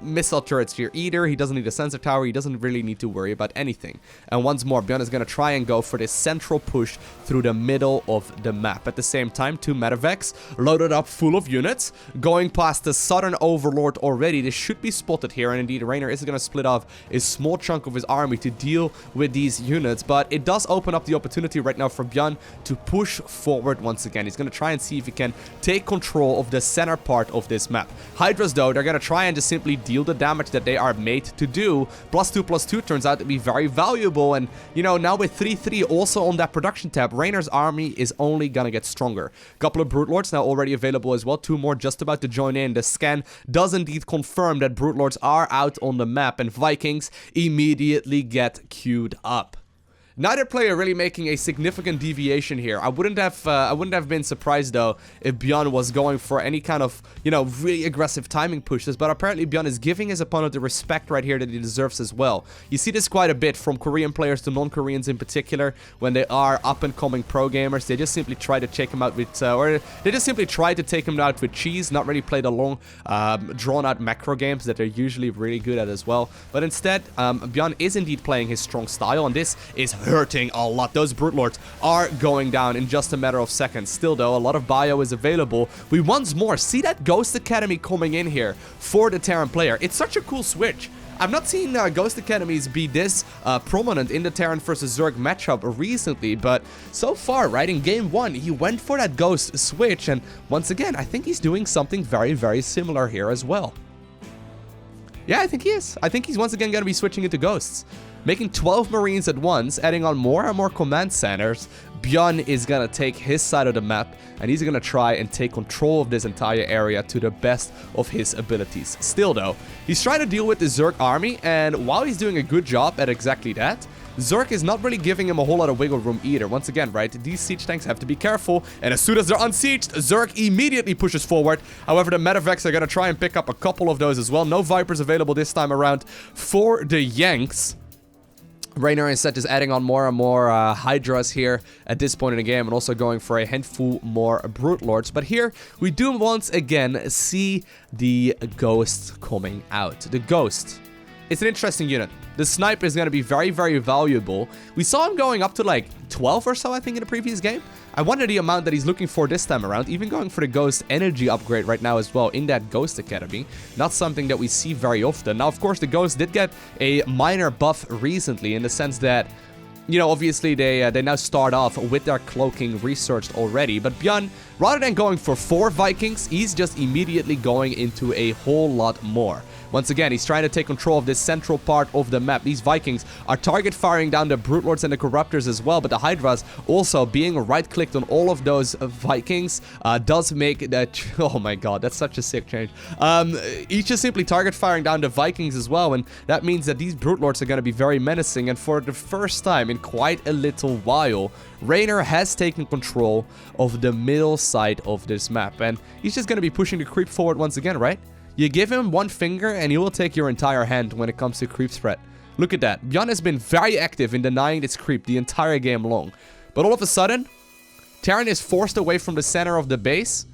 missile turrets here either. He doesn't need a sensor tower. He doesn't really need to worry about anything. And once more, ByuN is going to try and go for this central push through the middle of the map. At the same time, 2 medevacs loaded up full of units, going past the southern overlord already. This should be spotted here, and indeed Reynor is going to split off a small chunk of his army to deal with these units, but it does open up the opportunity right now for ByuN to push forward once again. He's going to try and see if he can take control of the center part of this map. Hydras, though, they're going to try and just simply deal the damage that they are made to do. +2/+2 turns out to be very valuable, and you know, now with 3/3 also on that production tab, Reynor's army is only gonna get stronger. Couple of Brute Lords now already available as well, 2 more just about to join in. The scan does indeed confirm that Brute Lords are out on the map, and Vikings immediately get queued up. Neither player really making a significant deviation here. I wouldn't have been surprised though if ByuN was going for any kind of, you know, really aggressive timing pushes, but apparently ByuN is giving his opponent the respect right here that he deserves as well. You see this quite a bit from Korean players to non-Koreans in particular. When they are up-and-coming pro gamers, they just simply try to take him out with, or they just simply try to take him out with cheese, not really play the long, drawn-out macro games that they're usually really good at as well. But instead, ByuN is indeed playing his strong style, and this is hurting a lot. Those Brute Lords are going down in just a matter of seconds. Still though, a lot of bio is available. We once more see that Ghost Academy coming in here for the Terran player. It's such a cool switch. I've not seen Ghost Academies be this prominent in the Terran versus Zerg matchup recently, but so far, right, in game 1, he went for that Ghost switch, and once again, I think he's doing something very, very similar here as well. Yeah, I think he is. I think he's once again going to be switching into Ghosts. Making 12 Marines at once, adding on more and more command centers. ByuN is going to take his side of the map, and he's going to try and take control of this entire area to the best of his abilities. Still though, he's trying to deal with the Zerg army, and while he's doing a good job at exactly that, Zerg is not really giving him a whole lot of wiggle room either. Once again, right, these siege tanks have to be careful, and as soon as they're unsieged, Zerg immediately pushes forward. However, the medevacs are going to try and pick up a couple of those as well. No Vipers available this time around for the Yanks. Reynor instead is adding on more and more Hydras here at this point in the game, and also going for a handful more Brute Lords. But here we do once again see the Ghost coming out. The Ghost, it's an interesting unit. The Sniper is going to be very, very valuable. We saw him going up to like 12 or so, I think, in the previous game. I wonder the amount that he's looking for this time around, even going for the Ghost Energy upgrade right now as well in that Ghost Academy. Not something that we see very often. Now, of course, the Ghost did get a minor buff recently in the sense that, you know, obviously they now start off with their cloaking researched already. But ByuN, rather than going for 4 Vikings, he's just immediately going into a whole lot more. Once again, he's trying to take control of this central part of the map. These Vikings are target firing down the Brute Lords and the Corruptors as well, but the Hydras also being right-clicked on all of those Vikings does make that... Oh my god, that's such a sick change. He's just simply target firing down the Vikings as well, and that means that these Brute Lords are going to be very menacing, and for the first time in quite a little while, Reynor has taken control of the middle side of this map, and he's just going to be pushing the creep forward once again, right? You give him one finger and he will take your entire hand when it comes to creep spread. Look at that. ByuN has been very active in denying this creep the entire game long. But all of a sudden, Terran is forced away from the center of the base,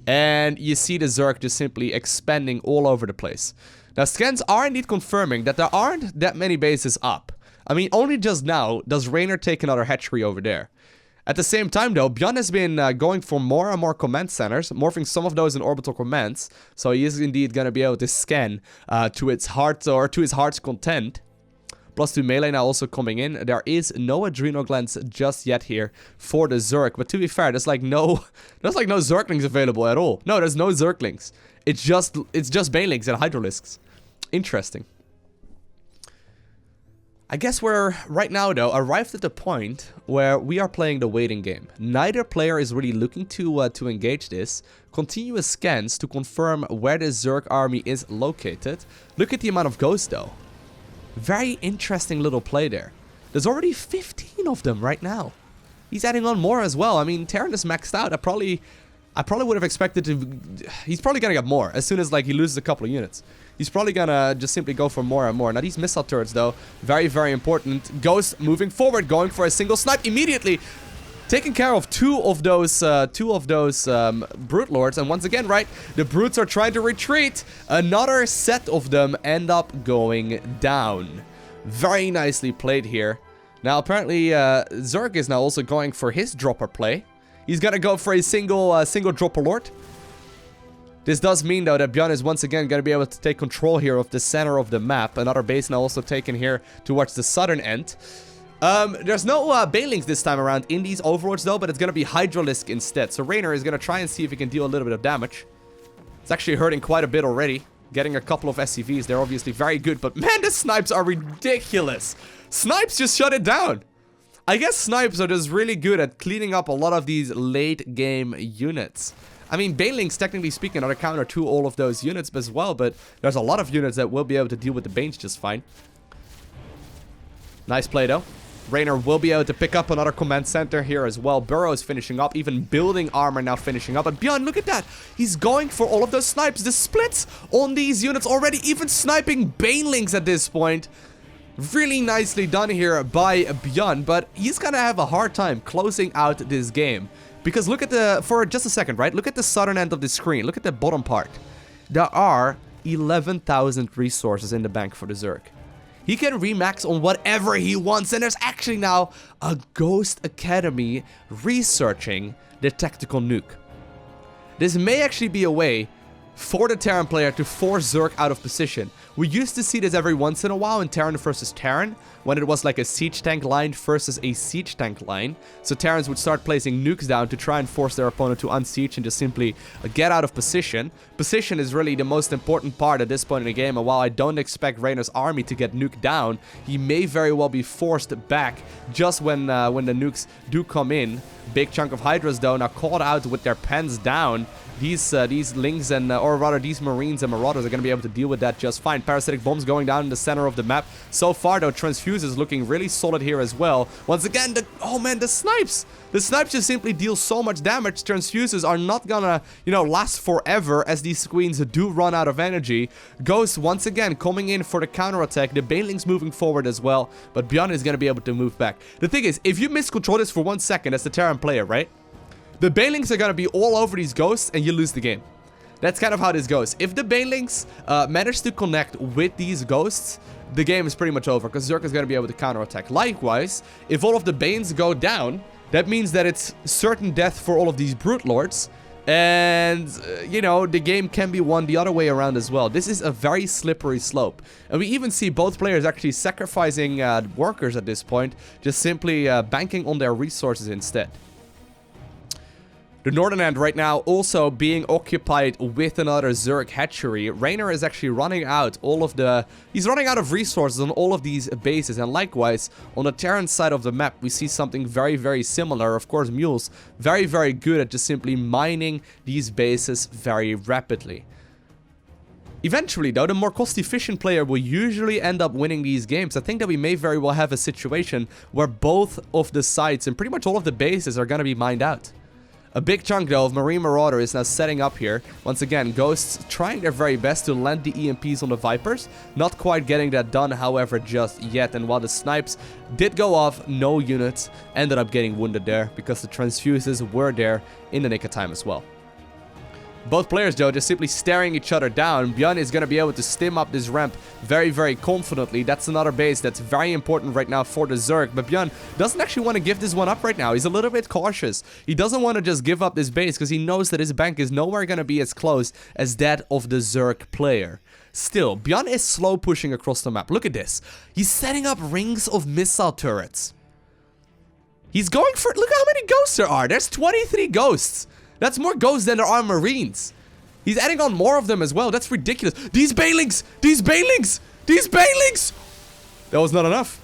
and you see the Zerg just simply expanding all over the place. Now, scans are indeed confirming that there aren't that many bases up. I mean, only just now does Reynor take another hatchery over there. At the same time, though, ByuN has been going for more and more command centers, morphing some of those in orbital commands. So he is indeed going to be able to scan to its heart or to his heart's content. +2 melee now also coming in. There is no adrenal glands just yet here for the Zerg. But to be fair, there's like no Zerglings available at all. No, there's no Zerglings. It's just Banelings and Hydralisks. Interesting. I guess we're, right now though, arrived at the point where we are playing the waiting game. Neither player is really looking to engage this. Continuous scans to confirm where the Zerg army is located. Look at the amount of ghosts though. Very interesting little play there. There's already 15 of them right now. He's adding on more as well. I mean, Terran is maxed out. I probably would have expected to... He's probably gonna get more as soon as like he loses a couple of units. He's probably gonna just simply go for more and more. Now these missile turrets though, very, very important. Ghost moving forward, going for a single snipe immediately. Taking care of two of those Brute Lords. And once again, right, the Brutes are trying to retreat. Another set of them end up going down. Very nicely played here. Now apparently Zerg is now also going for his dropper play. He's gonna go for a single dropper lord. This does mean, though, that ByuN is once again going to be able to take control here of the center of the map. Another base now also taken here towards the southern end. There's no Banelings this time around in these overlords, though, but it's going to be Hydralisk instead. So Reynor is going to try and see if he can deal a little bit of damage. It's actually hurting quite a bit already. Getting a couple of SCVs. They're obviously very good, but man, the snipes are ridiculous. Snipes just shut it down. I guess snipes are just really good at cleaning up a lot of these late game units. I mean, Banelings, technically speaking, are a counter to all of those units as well, but there's a lot of units that will be able to deal with the Banes just fine. Nice play, though. Reynor will be able to pick up another command center here as well. Burrows finishing up, even building armor now finishing up. And ByuN, look at that. He's going for all of those snipes. The splits on these units already, even sniping Banelings at this point. Really nicely done here by ByuN, but he's gonna have a hard time closing out this game. Because look at the, for just a second, right? Look at the southern end of the screen. Look at the bottom part. There are 11,000 resources in the bank for the Zerg. He can remax on whatever he wants. And there's actually now a Ghost Academy researching the tactical nuke. This may actually be a way for the Terran player to force Zerg out of position. We used to see this every once in a while in Terran versus Terran, when it was like a siege tank line versus a siege tank line. So Terrans would start placing nukes down to try and force their opponent to unsiege and just simply get out of position. Position is really the most important part at this point in the game, and while I don't expect Reynor's army to get nuked down, he may very well be forced back just when the nukes do come in. Big chunk of Hydras though now caught out with their pens down. These Lings and, or rather these Marines and Marauders are going to be able to deal with that just fine. Parasitic bombs going down in the center of the map. So far though, Transfuse is looking really solid here as well. Once again, oh man, the snipes! The snipes just simply deal so much damage. Transfuses are not gonna, you know, last forever as these queens do run out of energy. Ghost once again coming in for the counterattack. The Banelings moving forward as well, but ByuN is going to be able to move back. The thing is, if you miscontrol this for 1 second as the Terran player, right? The Banelings are going to be all over these ghosts and you lose the game. That's kind of how this goes. If the Banelings manage to connect with these ghosts, the game is pretty much over because Zerg is going to be able to counterattack. Likewise, if all of the Banes go down, that means that it's certain death for all of these Brute Lords. And, you know, the game can be won the other way around as well. This is a very slippery slope. And we even see both players actually sacrificing workers at this point, just simply banking on their resources instead. The northern end right now also being occupied with another Zerg hatchery. Reynor is actually running out he's running out of resources on all of these bases. And likewise, on the Terran side of the map, we see something very, very similar. Of course, Mules, very, very good at just simply mining these bases very rapidly. Eventually, though, the more cost-efficient player will usually end up winning these games. I think that we may very well have a situation where both of the sites and pretty much all of the bases are going to be mined out. A big chunk, though, of Marine Marauder is now setting up here. Once again, Ghosts trying their very best to land the EMPs on the Vipers. Not quite getting that done, however, just yet. And while the snipes did go off, no units ended up getting wounded there because the transfuses were there in the nick of time as well. Both players, though, just simply staring each other down. ByuN is going to be able to stim up this ramp very, very confidently. That's another base that's very important right now for the Zerg. But ByuN doesn't actually want to give this one up right now. He's a little bit cautious. He doesn't want to just give up this base because he knows that his bank is nowhere going to be as close as that of the Zerg player. Still, ByuN is slow pushing across the map. Look at this. He's setting up rings of missile turrets. He's going for... Look how many ghosts there are. There's 23 ghosts. That's more ghosts than there are marines. He's adding on more of them as well. That's ridiculous. These banelings! These banelings! These banelings! That was not enough.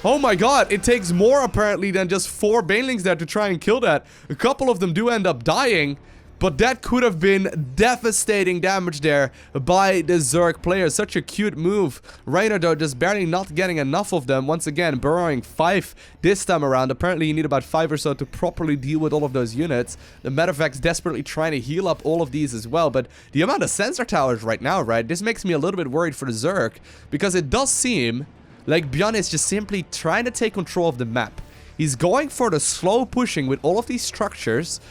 Oh my god. It takes more apparently than just 4 banelings there to try and kill that. A couple of them do end up dying. But that could have been devastating damage there by the Zerg player. Such a cute move. Reynor, though, just barely not getting enough of them. Once again, burrowing 5 this time around. Apparently, you need about 5 or so to properly deal with all of those units. The Medevac's desperately trying to heal up all of these as well. But the amount of sensor towers right now, right? This makes me a little bit worried for the Zerg. Because it does seem like ByuN is just simply trying to take control of the map. He's going for the slow pushing with all of these structures.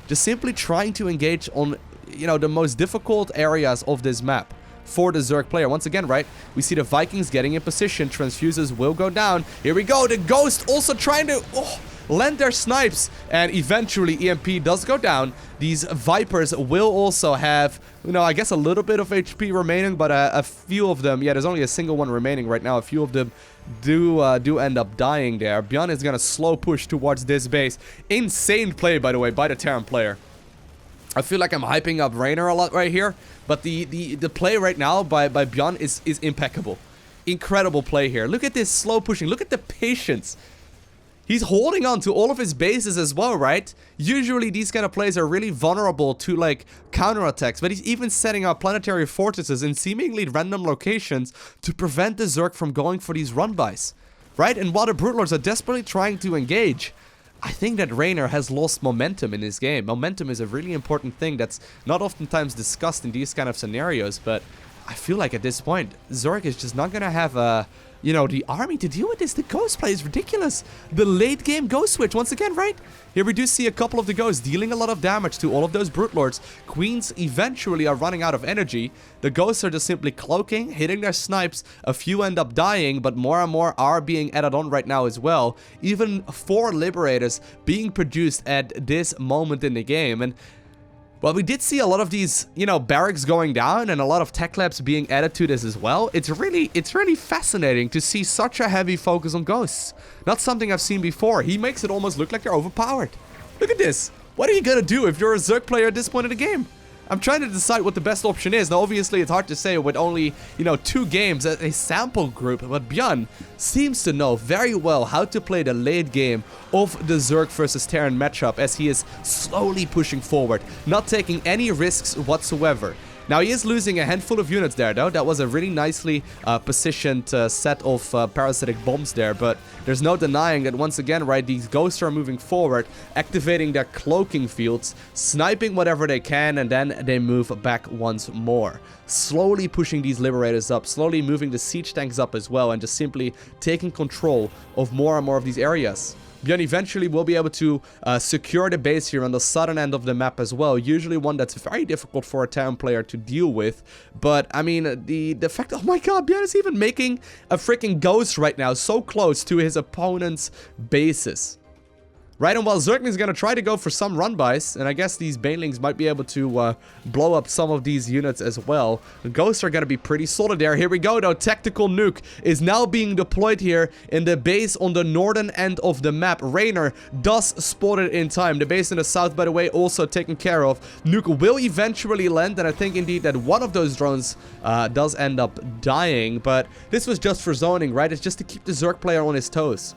Just simply trying to engage on, you know, the most difficult areas of this map for the Zerg player. Once again, right, we see the Vikings getting in position. Transfuses will go down. Here we go. The Ghost also trying to land their snipes. And eventually, EMP does go down. These Vipers will also have, you know, I guess a little bit of HP remaining. But a few of them, yeah, there's only a single one remaining right now. A few of them do end up dying there. ByuN is gonna slow push towards this base. Insane play, by the way, by the Terran player. I feel like I'm hyping up Reynor a lot right here, but the play right now by ByuN is impeccable. Incredible play here. Look at this slow pushing. Look at the patience. He's holding on to all of his bases as well, right? Usually these kind of plays are really vulnerable to like counterattacks, but he's even setting up planetary fortresses in seemingly random locations to prevent the Zerg from going for these run-bys, right? And while the Broodlords are desperately trying to engage, I think that Reynor has lost momentum in this game. Momentum is a really important thing that's not oftentimes discussed in these kind of scenarios, but I feel like at this point, Zerg is just not gonna have you know, the army to deal with this. The ghost play is ridiculous. The late game ghost switch, once again, right? Here we do see a couple of the ghosts dealing a lot of damage to all of those Broodlords. Queens eventually are running out of energy. The ghosts are just simply cloaking, hitting their snipes. A few end up dying, but more and more are being added on right now as well. Even 4 Liberators being produced at this moment in the game. And well, we did see a lot of these, you know, barracks going down and a lot of tech labs being added to this as well. It's really fascinating to see such a heavy focus on ghosts. Not something I've seen before. He makes it almost look like they're overpowered. Look at this. What are you gonna do if you're a Zerg player at this point in the game? I'm trying to decide what the best option is. Now, obviously, it's hard to say with only, you know, 2 games as a sample group, but ByuN seems to know very well how to play the late game of the Zerg versus Terran matchup as he is slowly pushing forward, not taking any risks whatsoever. Now, he is losing a handful of units there, though. That was a really nicely positioned set of parasitic bombs there, but there's no denying that once again, right, these ghosts are moving forward, activating their cloaking fields, sniping whatever they can, and then they move back once more. Slowly pushing these Liberators up, slowly moving the siege tanks up as well, and just simply taking control of more and more of these areas. ByuN eventually will be able to secure the base here on the southern end of the map as well. Usually one that's very difficult for a Terran player to deal with. But, I mean, the fact... Oh my god, ByuN is even making a freaking ghost right now so close to his opponent's bases. Right, and while Zerg is going to try to go for some run-bys, and I guess these Banelings might be able to blow up some of these units as well, the Ghosts are going to be pretty solid there. Here we go, though. Tactical Nuke is now being deployed here in the base on the northern end of the map. Reynor does spot it in time. The base in the south, by the way, also taken care of. Nuke will eventually land, and I think indeed that one of those drones does end up dying, but this was just for zoning, right? It's just to keep the Zerg player on his toes.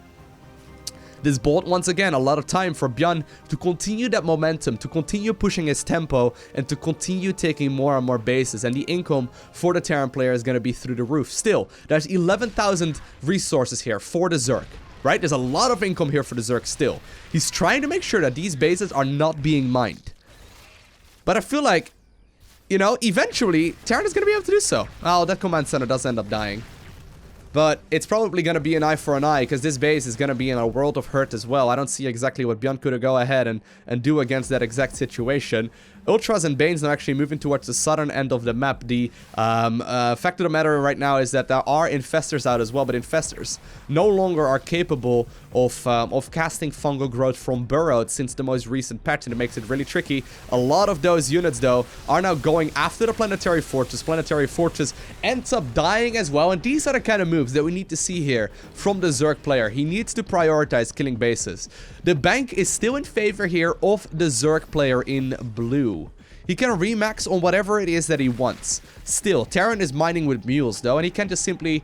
This bought, once again, a lot of time for ByuN to continue that momentum, to continue pushing his tempo, and to continue taking more and more bases. And the income for the Terran player is going to be through the roof. Still, there's 11,000 resources here for the Zerg, right? There's a lot of income here for the Zerg still. He's trying to make sure that these bases are not being mined. But I feel like, you know, eventually, Terran is going to be able to do so. Oh, that command center does end up dying. But it's probably going to be an eye for an eye, because this base is going to be in a world of hurt as well. I don't see exactly what ByuN could go ahead and do against that exact situation. Ultras and Banes now actually moving towards the southern end of the map. The fact of the matter right now is that there are Infestors out as well, but Infestors no longer are capable of casting fungal growth from burrows since the most recent patch, and it makes it really tricky. A lot of those units, though, are now going after the Planetary Fortress. Planetary Fortress ends up dying as well, and these are the kind of moves that we need to see here from the Zerg player. He needs to prioritize killing bases. The bank is still in favor here of the Zerg player in blue. He can remax on whatever it is that he wants. Still, Terran is mining with mules though, and he can just simply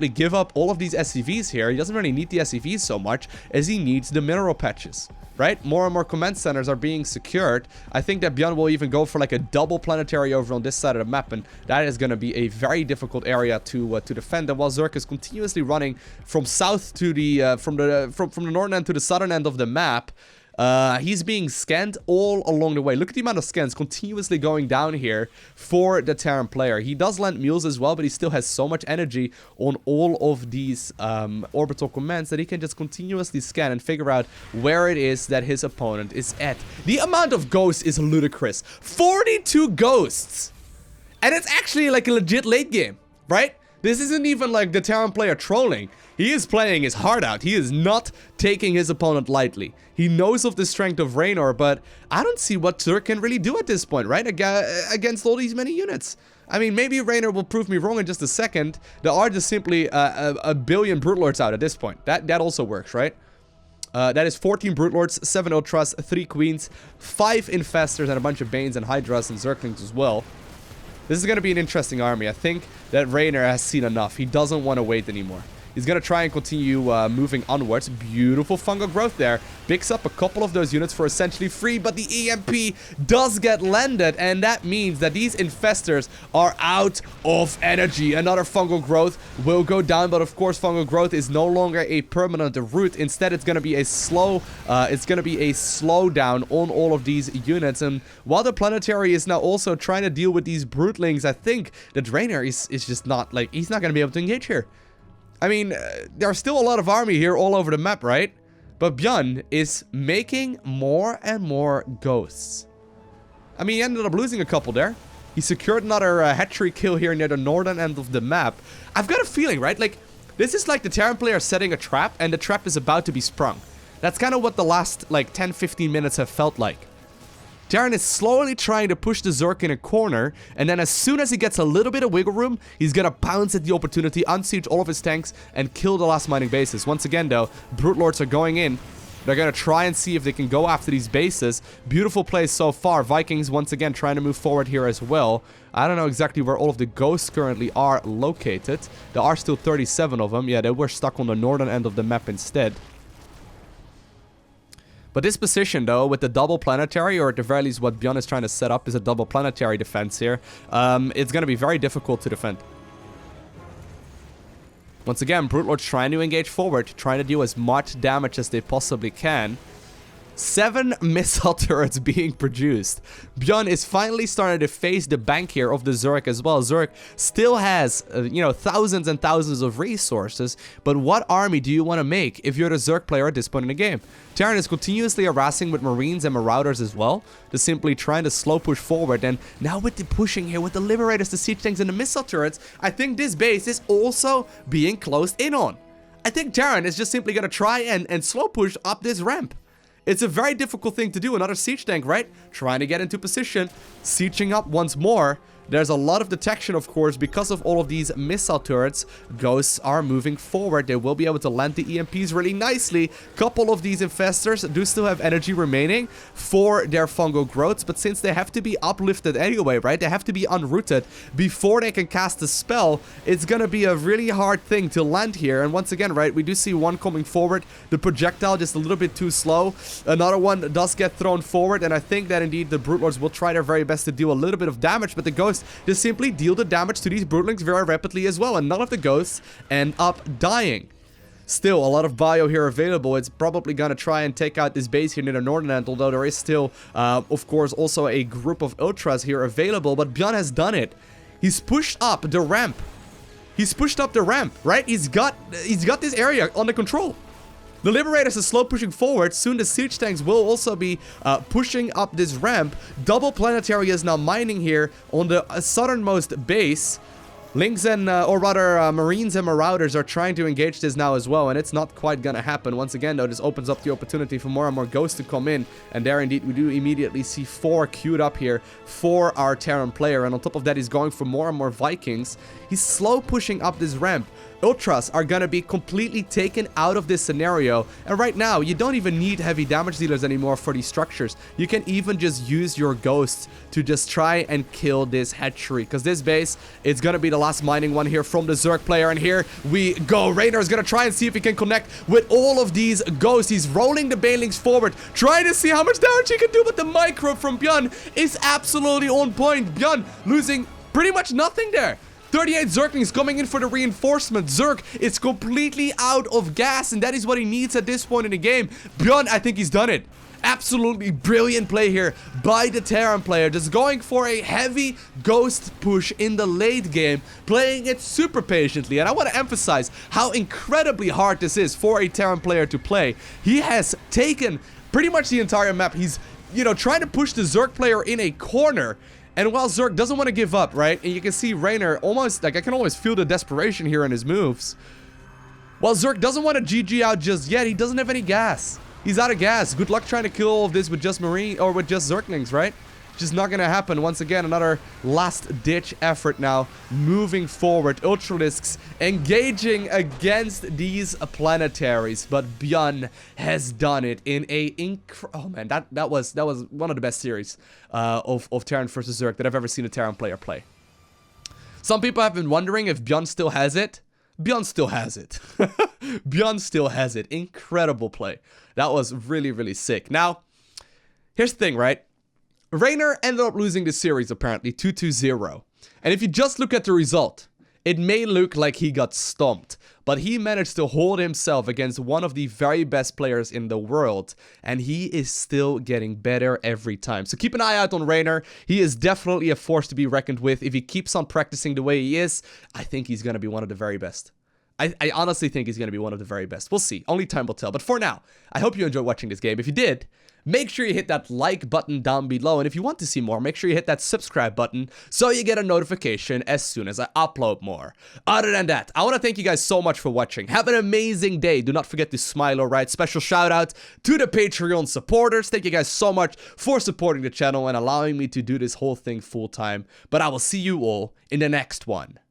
give up all of these SCVs here. He doesn't really need the SCVs so much as he needs the mineral patches, right? More and more command centers are being secured. I think that ByuN will even go for like a double planetary over on this side of the map, and that is going to be a very difficult area to defend. And while Zerg is continuously running from south to the from the northern end to the southern end of the map, he's being scanned all along the way. Look at the amount of scans continuously going down here for the Terran player. He does land mules as well, but he still has so much energy on all of these orbital commands that he can just continuously scan and figure out where it is that his opponent is at. The amount of ghosts is ludicrous. 42 ghosts! And it's actually like a legit late game, right? This isn't even like the Terran player trolling. He is playing his heart out. He is not taking his opponent lightly. He knows of the strength of Reynor, but I don't see what Zerg can really do at this point, right? Against all these many units. I mean, maybe Reynor will prove me wrong in just a second. There are just simply a billion Brute Lords out at this point. That also works, right? That is 14 Brute Lords, 7 Ultras, 3 Queens, 5 Infestors, and a bunch of Banes and Hydras and Zerglings as well. This is going to be an interesting army. I think that Reynor has seen enough. He doesn't want to wait anymore. He's going to try and continue moving onwards. Beautiful fungal growth there. Picks up a couple of those units for essentially free, but the EMP does get landed, and that means that these Infestors are out of energy. Another fungal growth will go down, but of course fungal growth is no longer a permanent route. Instead, it's going to be a slow slowdown on all of these units. And while the planetary is now also trying to deal with these Brutelings, I think that Reynor is just not, like, he's not going to be able to engage here. I mean, there's still a lot of army here all over the map, right? But ByuN is making more and more ghosts. I mean, he ended up losing a couple there. He secured another hatchery kill here near the northern end of the map. I've got a feeling, right? Like, this is like the Terran player setting a trap, and the trap is about to be sprung. That's kind of what the last, like, 10-15 minutes have felt like. Terran is slowly trying to push the Zerg in a corner, and then as soon as he gets a little bit of wiggle room, he's gonna pounce at the opportunity, unsiege all of his tanks, and kill the last mining bases. Once again, though, Brute Lords are going in. They're gonna try and see if they can go after these bases. Beautiful play so far. Vikings, once again, trying to move forward here as well. I don't know exactly where all of the ghosts currently are located. There are still 37 of them. Yeah, they were stuck on the northern end of the map instead. But this position, though, with the double planetary, or at the very least what ByuN is trying to set up is a double planetary defense here, it's going to be very difficult to defend. Once again, Brute Lords trying to engage forward, trying to do as much damage as they possibly can. 7 missile turrets being produced. ByuN is finally starting to face the bank here of the Zerg as well. Zerg still has, you know, thousands and thousands of resources, but what army do you want to make if you're the Zerg player at this point in the game? Terran is continuously harassing with Marines and Marauders as well, just simply trying to slow push forward. And now with the pushing here, with the Liberators, the siege tanks, and the missile turrets, I think this base is also being closed in on. I think Terran is just simply going to try and slow push up this ramp. It's a very difficult thing to do. Another siege tank, right? Trying to get into position, sieging up once more. There's a lot of detection, of course, because of all of these missile turrets. Ghosts are moving forward. They will be able to land the EMPs really nicely. Couple of these Infestors do still have energy remaining for their fungal growths, but since they have to be uplifted anyway, right? They have to be unrooted before they can cast the spell. It's gonna be a really hard thing to land here. And once again, right, we do see one coming forward. The projectile just a little bit too slow. Another one does get thrown forward, and I think that indeed the Brute Lords will try their very best to do a little bit of damage, but the Ghosts just simply deal the damage to these Brutelings very rapidly as well, and none of the Ghosts end up dying. Still, a lot of bio here available. It's probably gonna try and take out this base here near the northern end, although there is still, of course, also a group of Ultras here available, but ByuN has done it. He's pushed up the ramp. He's pushed up the ramp, right? He's got this area under control. The Liberators are slow pushing forward. Soon the siege tanks will also be pushing up this ramp. Double planetary is now mining here on the southernmost base. Lings and, or rather, Marines and Marauders are trying to engage this now as well, and it's not quite gonna happen. Once again, though, this opens up the opportunity for more and more ghosts to come in, and there indeed we do immediately see 4 queued up here for our Terran player, and on top of that, he's going for more and more Vikings. He's slow pushing up this ramp. Ultras are gonna be completely taken out of this scenario, and right now you don't even need heavy damage dealers anymore for these structures. You can even just use your ghosts to just try and kill this hatchery, because this base, it's gonna be the last mining one here from the Zerg player, and here we go. Reynor is gonna try and see if he can connect with all of these ghosts. He's rolling the banelings forward, trying to see how much damage he can do, but the micro from ByuN is absolutely on point. ByuN losing pretty much nothing there. 38 Zerglings coming in for the reinforcement. Zerg is completely out of gas, and that is what he needs at this point in the game. ByuN, I think he's done it. Absolutely brilliant play here by the Terran player. Just going for a heavy ghost push in the late game, playing it super patiently. And I want to emphasize how incredibly hard this is for a Terran player to play. He has taken pretty much the entire map. He's, you know, trying to push the Zerg player in a corner. And while Zerg doesn't want to give up, right? And you can see Reynor almost, like, I can almost feel the desperation here in his moves. While Zerg doesn't want to GG out just yet, he doesn't have any gas. He's out of gas. Good luck trying to kill all of this with just Marine, or with just Zerglings, right? Just not gonna happen. Once again, another last-ditch effort now, moving forward. Ultralisks engaging against these planetaries, but ByuN has done it in a oh man, that was one of the best series of Terran versus Zerg that I've ever seen a Terran player play. Some people have been wondering if ByuN still has it. ByuN still has it. ByuN still has it. Incredible play. That was really, really sick. Now, here's the thing, right? Reynor ended up losing this series, apparently, 2-0. And if you just look at the result, it may look like he got stomped, but he managed to hold himself against one of the very best players in the world, and he is still getting better every time. So keep an eye out on Reynor. He is definitely a force to be reckoned with. If he keeps on practicing the way he is, I think he's going to be one of the very best. I honestly think he's going to be one of the very best. We'll see. Only time will tell. But for now, I hope you enjoyed watching this game. If you did, make sure you hit that like button down below. And if you want to see more, make sure you hit that subscribe button so you get a notification as soon as I upload more. Other than that, I want to thank you guys so much for watching. Have an amazing day. Do not forget to smile, alright? Special shout out to the Patreon supporters. Thank you guys so much for supporting the channel and allowing me to do this whole thing full time. But I will see you all in the next one.